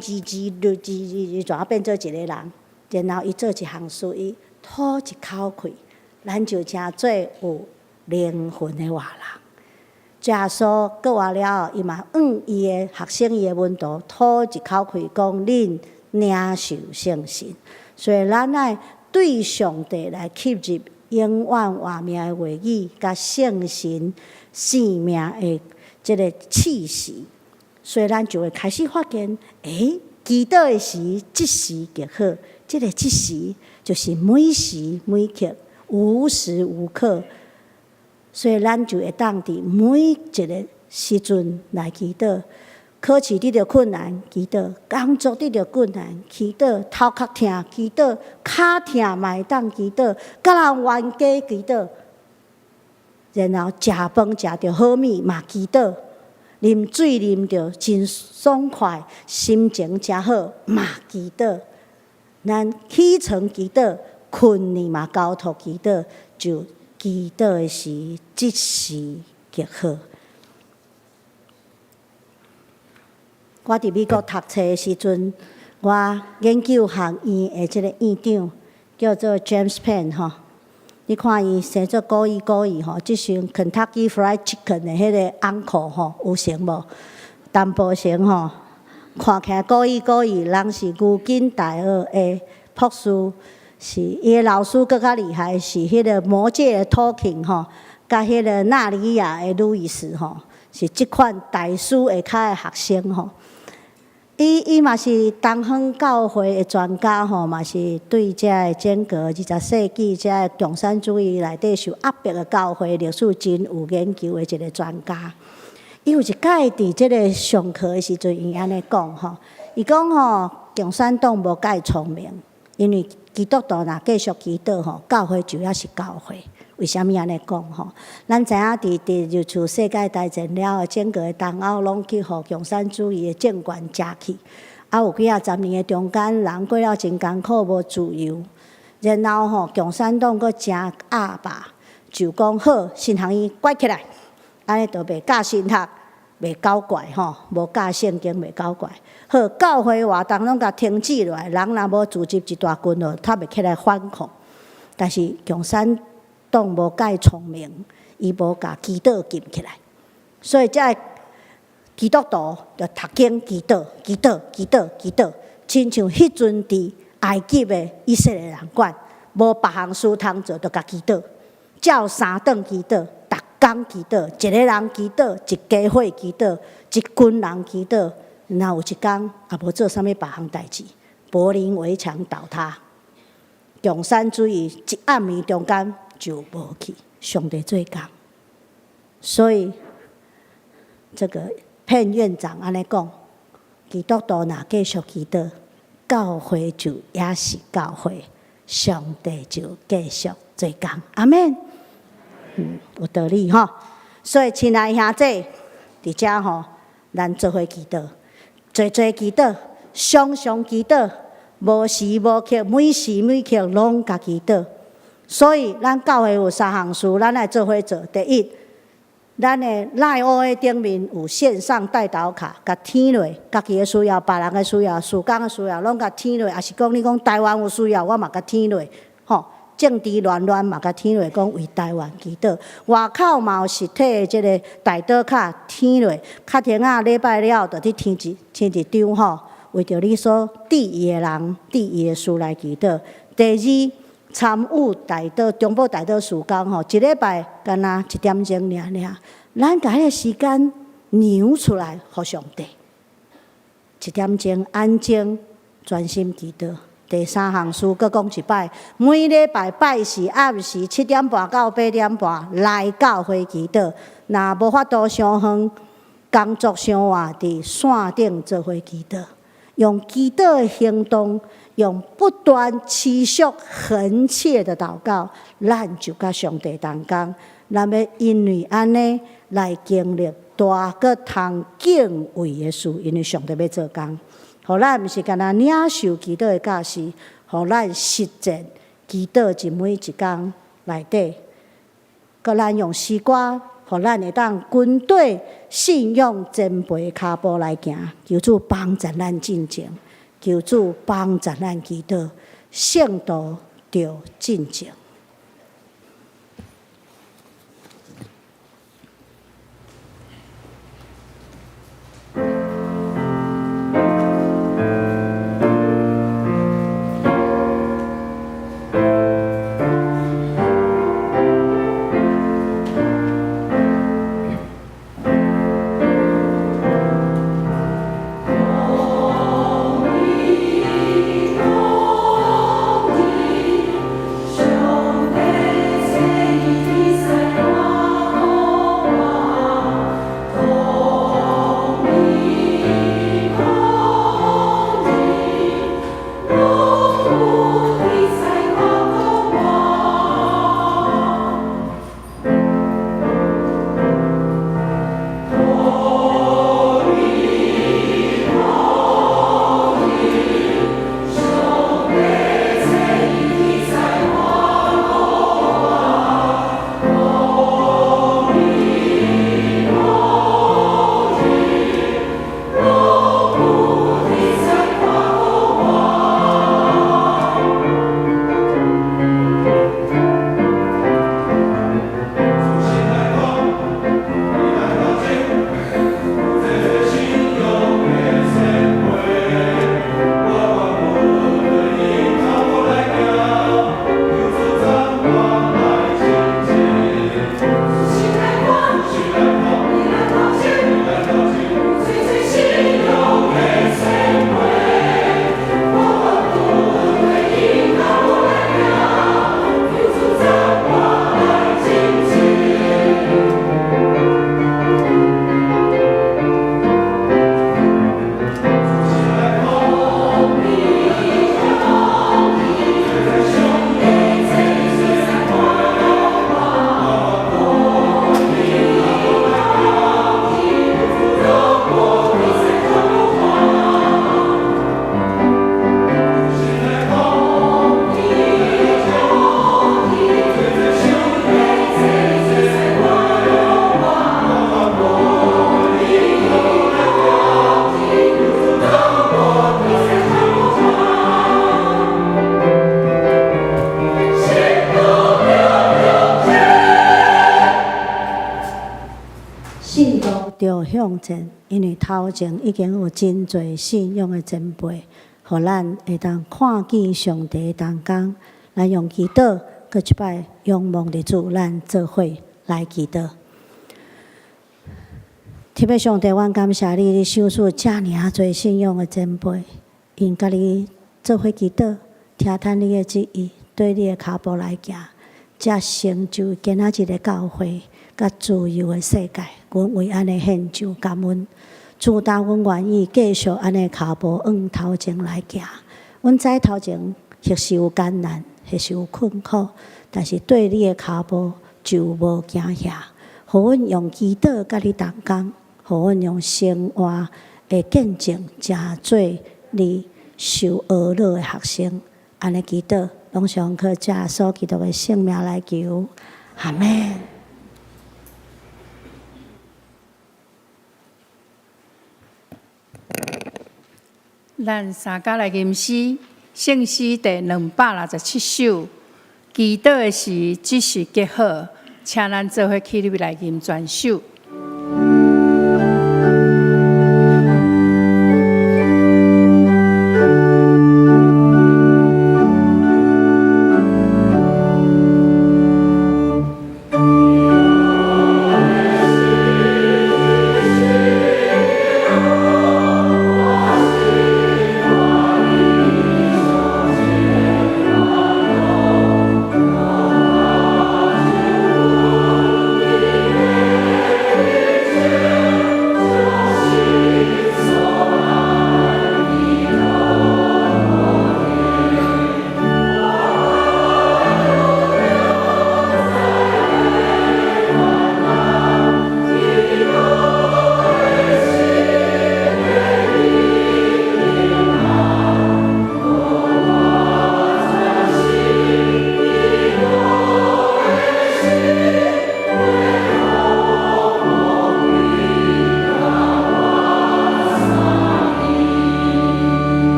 转变做一个人，然后伊做一项事，伊吐一口气，咱就成做有灵魂的活人。耶稣过完了后，伊嘛伊的学生伊的门徒吐一口气，讲恁领受圣神。所以咱爱对上帝来吸入永远活命的话语，甲圣神生命的即个气息，所以咱就会开始发现，祈祷的时，即时极好。即个即时就是每时每刻，无时无刻。所以咱就会当伫每一个时阵来祈祷。考试遇到困难，祈祷；工作遇到困难，祈祷；头壳痛，祈祷；脚痛嘛会当祈祷；甲人冤家祈祷。然后食饭食着好物嘛祈祷，啉水啉着真爽快，心情真好嘛祈祷。咱起床祈祷，困呢嘛交托祈祷，就祈祷的时即时极好。我伫美国读册的时阵，我研究学院的即个院长叫做 James Penn 吼。你看伊生做古意吼，即阵 Kentucky Fried Chicken 的迄个 uncle 吼，有成无？淡薄成吼，看起来古意，人是牛津大学的博士，是伊的老师更较厉害，是迄个魔界的托钦吼，甲迄个纳里亚的路易斯吼，是即款大师下骹的学生吼。伊嘛是东方教会的专家吼，嘛是对遮个整个20世纪遮个共产主义内底受压迫的教会历史真有研究的一个专家。伊有一届伫即个上课的时阵，伊安尼讲吼，伊讲吼，共产党无介聪明，因为基督徒若继续祈祷吼，教会就也是教会。为虾米安尼讲吼？咱知影伫第二次世界大战了后，整个的东欧拢去互共产主义的政权食去，有几十年的中间，人过了真艰苦，无自由。然后吼，共产党佫真压霸，就讲好，新学院关起来，安尼就袂教神学，袂搞怪吼，无教圣经，袂搞怪。好，教会活动拢甲停止落来，人若无组织一大群落，他袂起来反抗。但是共产党无介聪明，伊无甲祈祷建起来，所以才基督徒着读经祈祷，亲像迄阵伫埃及的以色列人管，无别项事通做，着甲祈祷，照三顿祈祷，逐工祈祷，一个人祈祷，一家伙祈祷，一群人祈祷，然后有一天也无做啥物别项代志，柏林围墙倒塌，共产主义一暗暝中间就无去，上帝做工。所以这个片院长安尼讲，基督徒若继续祈祷，教会就也是教会，上帝就继续做工。阿们。有道理吼。所以亲爱兄弟，伫遮吼，咱做伙祈祷，做祈祷，常常祈祷，无时无刻，每时每刻拢甲祈祷。所以咱教会有3项事，咱爱做伙做。第一，咱的赖乌的顶面有线上代祷卡，甲填落，家己的需要、别人的需要、事工的需要，拢甲填落。也是讲你讲台湾有需要，我嘛甲填落，吼。政治乱嘛，甲填落讲为台湾祈祷。外口嘛有实体的即个代祷卡填落，较天啊礼拜了，就去填一张吼，为着你所伫意的人、伫意的事来祈祷。第二，参与代祷中部代祷事工吼，一礼拜干那1点钟尔，咱甲迄个时间留出来，互上帝1点钟安静专心祈祷。第三项事，阁讲一摆，每礼拜拜四暗时7点半到8点半来教会祈祷。若无法度伤远，工作伤晚，伫线顶做伙祈祷，用祈祷的行动，用不断持续恳切的祷告，咱就甲上帝同工。咱要因为安尼来经历大个通敬畏的事，因为上帝要做工。互咱毋是干那领受祈祷的教示，互咱实践祈祷一每一工内底，佮咱用诗歌，互咱会当跟对信仰前辈骹步来行。求主帮助咱进前，求主帮助咱祈祷，圣道着进前。着向前，因为头前已经有真侪信仰的前辈，互咱会当看见上帝的同工，咱用祈祷，搁一摆仰望的主，咱做伙来祈祷。特别上帝，阮感谢你，你赏赐遮尔侪信仰的前辈，因甲你做伙祈祷，听叹你的旨意，对你的脚步来行，才成就今仔日的教会。甲自由的世界，阮为安尼献上感恩。主，当阮愿意继续安尼脚步往头前来行。阮知头前或是有艰难，或是有困苦，但是对你的脚步就无惊吓。互阮用祈祷甲你同工，互阮用生活的见证，诚做你受学乐的学生。安尼祈祷，拢上靠耶稣基督的圣名来求，阿门。咱三甲来吟诗，圣诗第267首。祈祷的时，只是结好，请咱做伙起立来吟全首。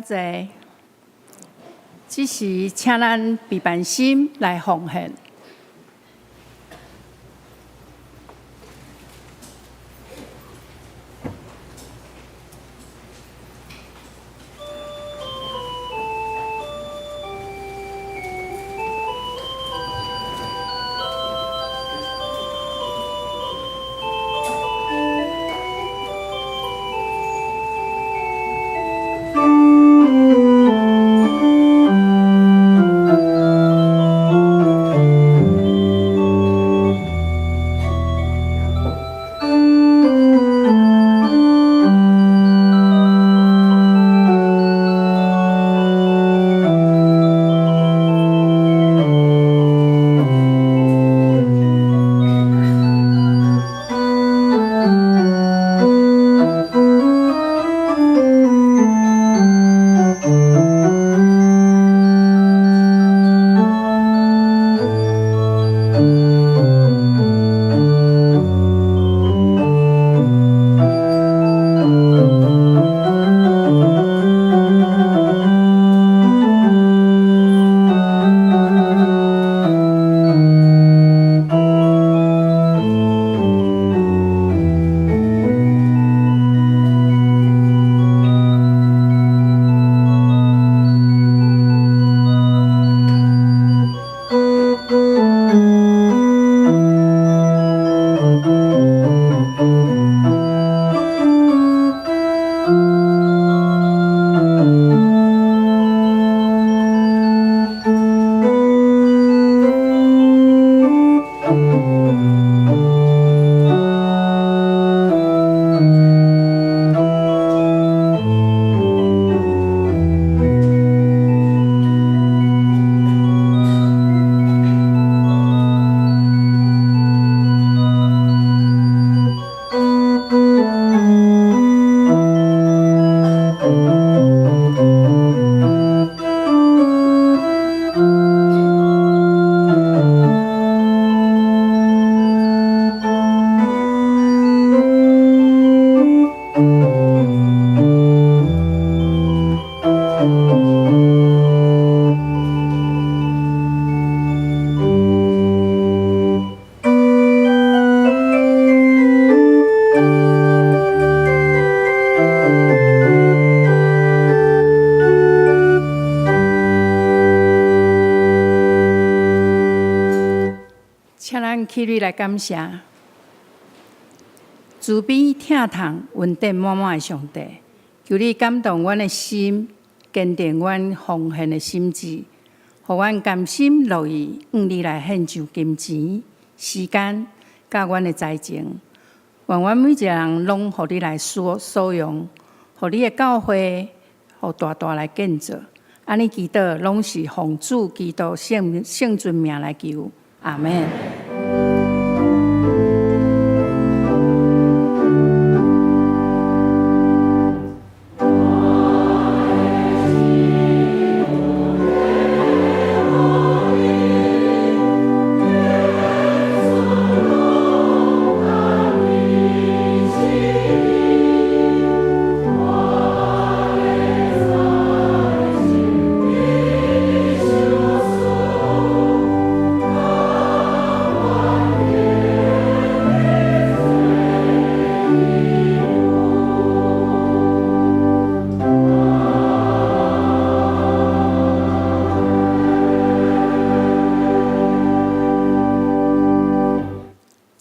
坐，只是请咱备办心来奉献。起立来感谢，慈悲疼痛、恩典满满的上帝，求你感动阮的心，坚定阮奉献的心志，互阮甘心乐意用你来献上金钱、时间，甲阮的财情。愿阮每一个人拢互你来所用，互你的教会，互大大来建造。安尼祈祷，拢是奉主基督圣尊名来求，阿门。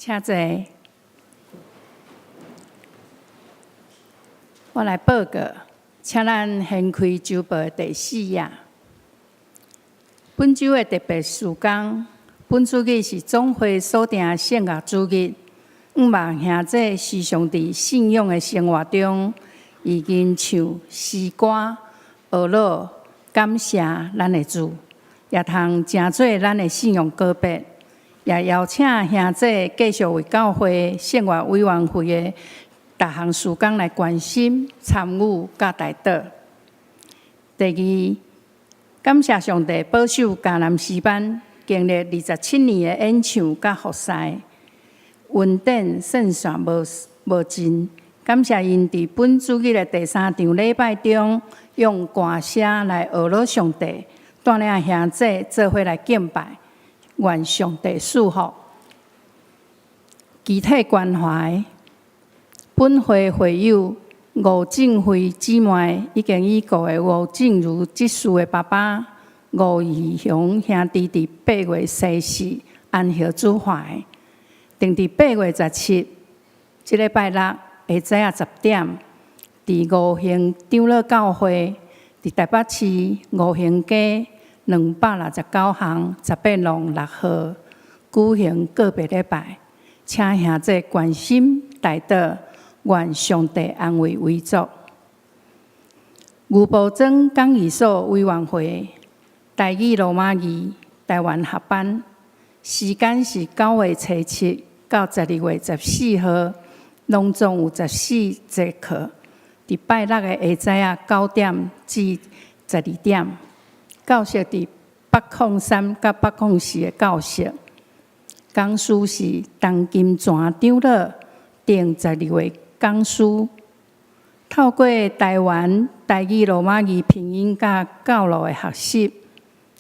请坐，我来报告，请咱掀开周报第4页。本周的特别事工，本主日是总会所定圣乐主日。望兄弟时常伫信仰的生活中，已经唱诗歌、学乐、感谢咱的主，也通成做咱的信仰告别。也邀请兄弟继续为教会圣乐委员会的各项事工来关心、参与、甲代祷。第二，感谢上帝保守迦南诗班经历27年的演唱甲服侍，恩典圣线无尽。感谢因伫本主日的第3场礼拜中，用歌声来学乐上帝，带领兄弟做伙来敬拜。愿上帝赐福。集体关怀，本会会友吴正辉姊妹已经已故的吴正如执事的爸爸吴义雄兄弟伫8月逝世，安息主怀。定伫8月17，即礼拜六下午10点，伫五行长老教会，伫台北市五行街269巷18弄6號舉行告別禮拜，請兄弟關心代禱，願上帝安慰為足。吳寶珍講義所委員會台語羅馬語台灣合班，時間是9月7到12月14號，攏總有14節課，伫拜六的下午9點至12點。教室伫803到804的教室，讲师是陈金泉长老，定12月讲师。透过台湾台语罗马语拼音甲教路的学习，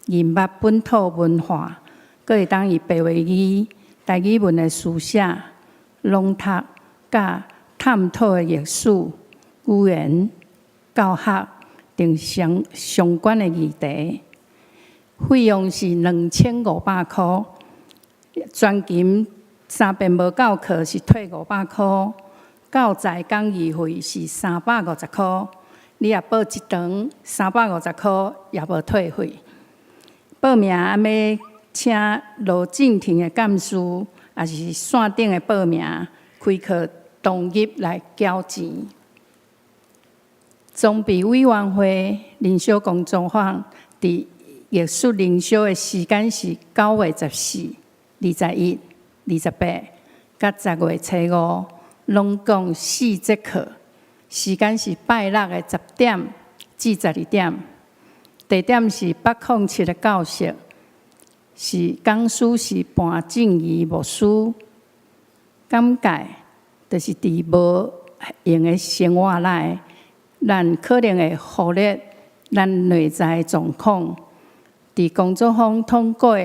研捌本土文化，阁会当以白话语、台语文的书写、朗读甲探讨的历史、语言、教学等相关的议题。费用是2500块，全勤3遍无够课是退500块，教材讲义费是350块，你若报一堂350块也无退费。报名要请罗敬庭的干事，也是线顶的报名，开课当日来缴钱。总备委员会灵修工作坊伫艺术灵修的时间是9月14、21、28，甲10月5，拢共4节课，时间是拜六的10点至12点，地点是807的教室，是讲师是潘正义牧师，感觉就是伫无用的生活内，咱可能会忽略咱内在状况。伫工作坊通过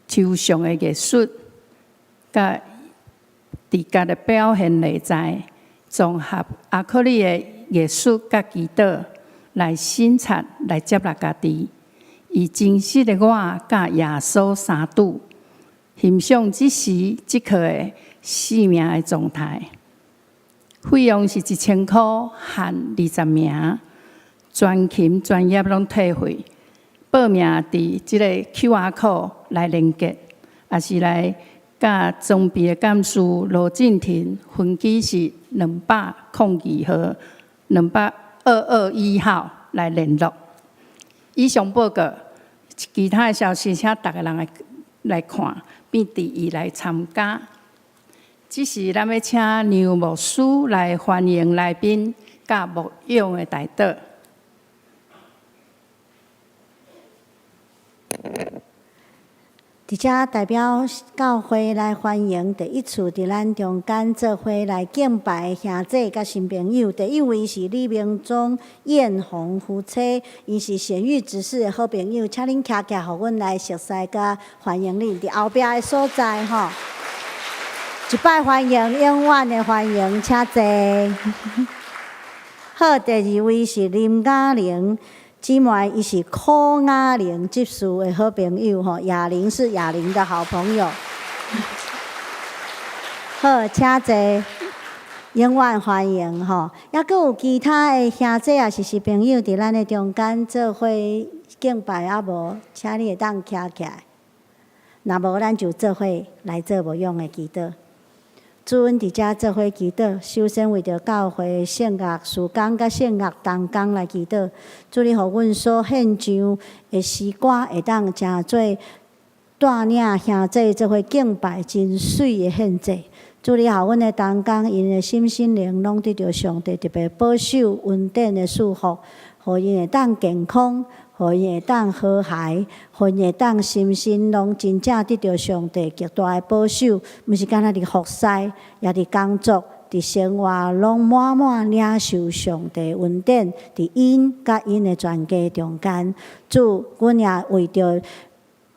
抽象的艺术，甲伫家的表现内在，综合亚克力的艺术甲祈祷来审查来接纳家己，以真实的我甲耶稣相拄，欣赏即时即刻的生命的状态。费用是1000块，含20名，全勤专业拢退费。报名伫即个 QR code 来连接，也是来甲装备的干事罗敬婷分机是202号、221号来联络。以上报告，其他的消息请大家人来看，并提议来参加。即时咱要请牛牧师来欢迎来宾，甲牧养的代祷。伫遮代表教会来欢迎第一次伫咱中间做伙来敬拜的兄弟甲新朋友。第一位是李明忠、艳红夫妻，因是显育执事的好朋友，请恁徛起，互阮来熟悉甲欢迎恁。伫后壁的所在吼，一摆欢迎，永远的欢迎，请坐。好，第二位是林嘉玲。姊妹，伊是柯雅玲执事的好朋友吼，雅玲是雅玲的好朋友。好，请坐，永远欢迎吼。也阁有其他的兄弟也是朋友伫咱的中间做伙敬拜，啊无，请你会当徛起来。若无，咱就做伙来做无用的祈祷。主，阮伫遮做伙祈祷，首先为着教会圣乐事工甲圣乐同工来祈祷。主，你互阮所献上的诗歌会当成做带领兄弟做伙敬拜真水的献祭。主，你互阮的同工因的心灵拢得到上帝特别保守稳定的祝福，互因会当健康。互因会当和谐，互因会当心身拢真正得到上帝极大的保守，毋是干那伫服侍，也伫工作、伫生活，拢满满领受上帝恩典，伫因甲因的全家中间。主，阮也为着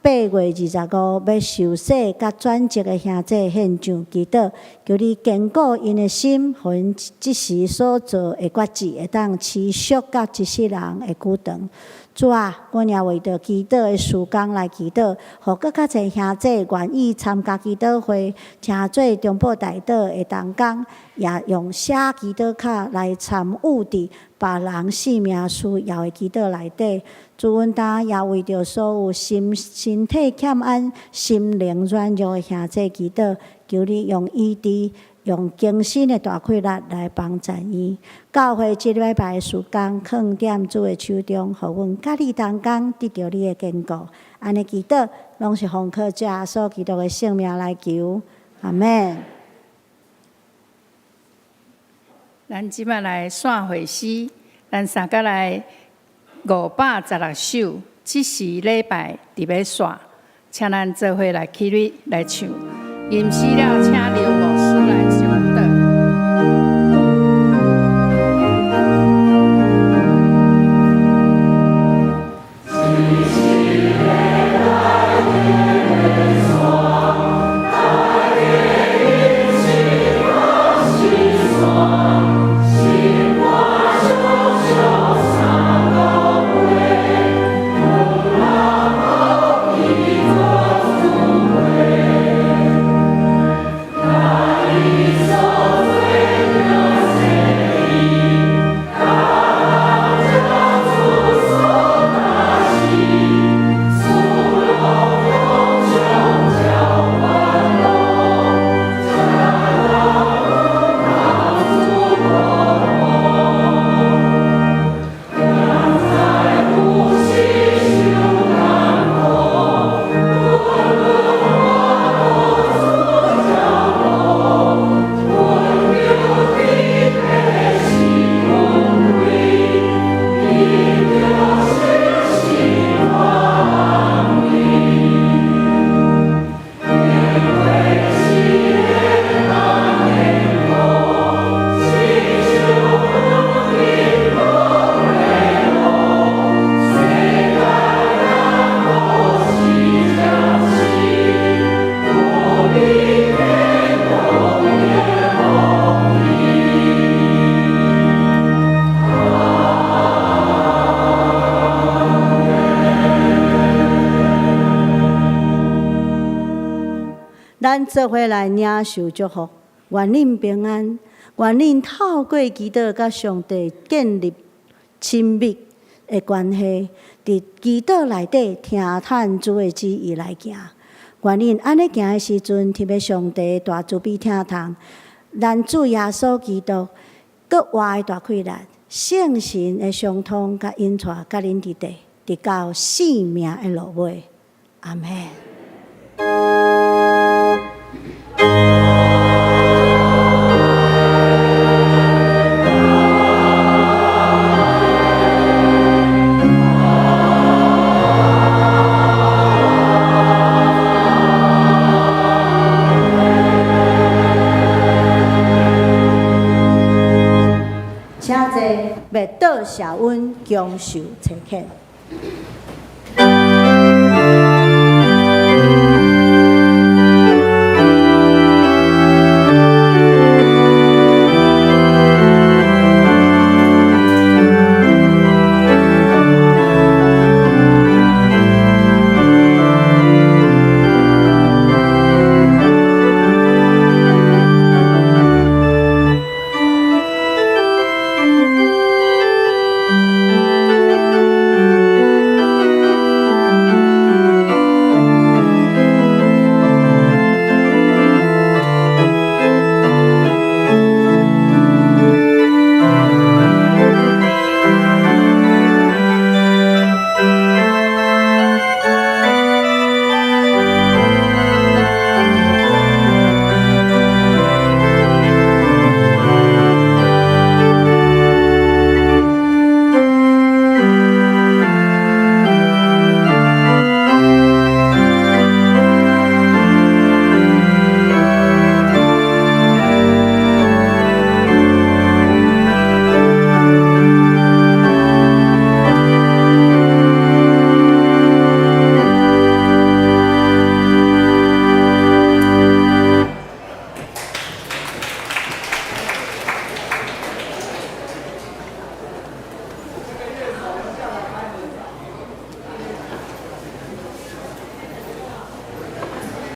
8月25要受洗甲转职的兄弟献上祈祷，求你坚固因的心，互因即时所做的决志会当持续甲一世人的久长。主啊，阮也为着祈祷的事工来祈祷，互更较侪兄弟愿意参加祈祷会，成做中部代祷的同工，也用写祈祷卡来参与伫别人性命需要的祈祷内底。主，阮当也为着所有身体欠安、心灵软弱的兄弟祈祷，求你用医治。用精神的大气力来帮助伊。教会即礼拜的事工，放踮主的手中，互阮甲你同工得到你的坚固。安尼祈祷，拢是奉靠主耶稣基督的圣名来求，阿门。咱即摆来线会诗，咱三个来516首，即时礼拜伫要线，请咱做伙来起立来唱。吟诗了，请刘牧师来上道。啊。咱做伙来领受祝福，愿恁平安，愿恁透过祈祷甲上帝建立亲密的关系，伫祈祷内底听探主的旨意来行。愿恁安尼行的时阵，特别上帝大慈悲听从，咱主耶稣基督搁活的大开力，圣神的相通甲引带，甲恁伫地，直到生命的落尾。阿门。请坐，麦岛小温强受请客。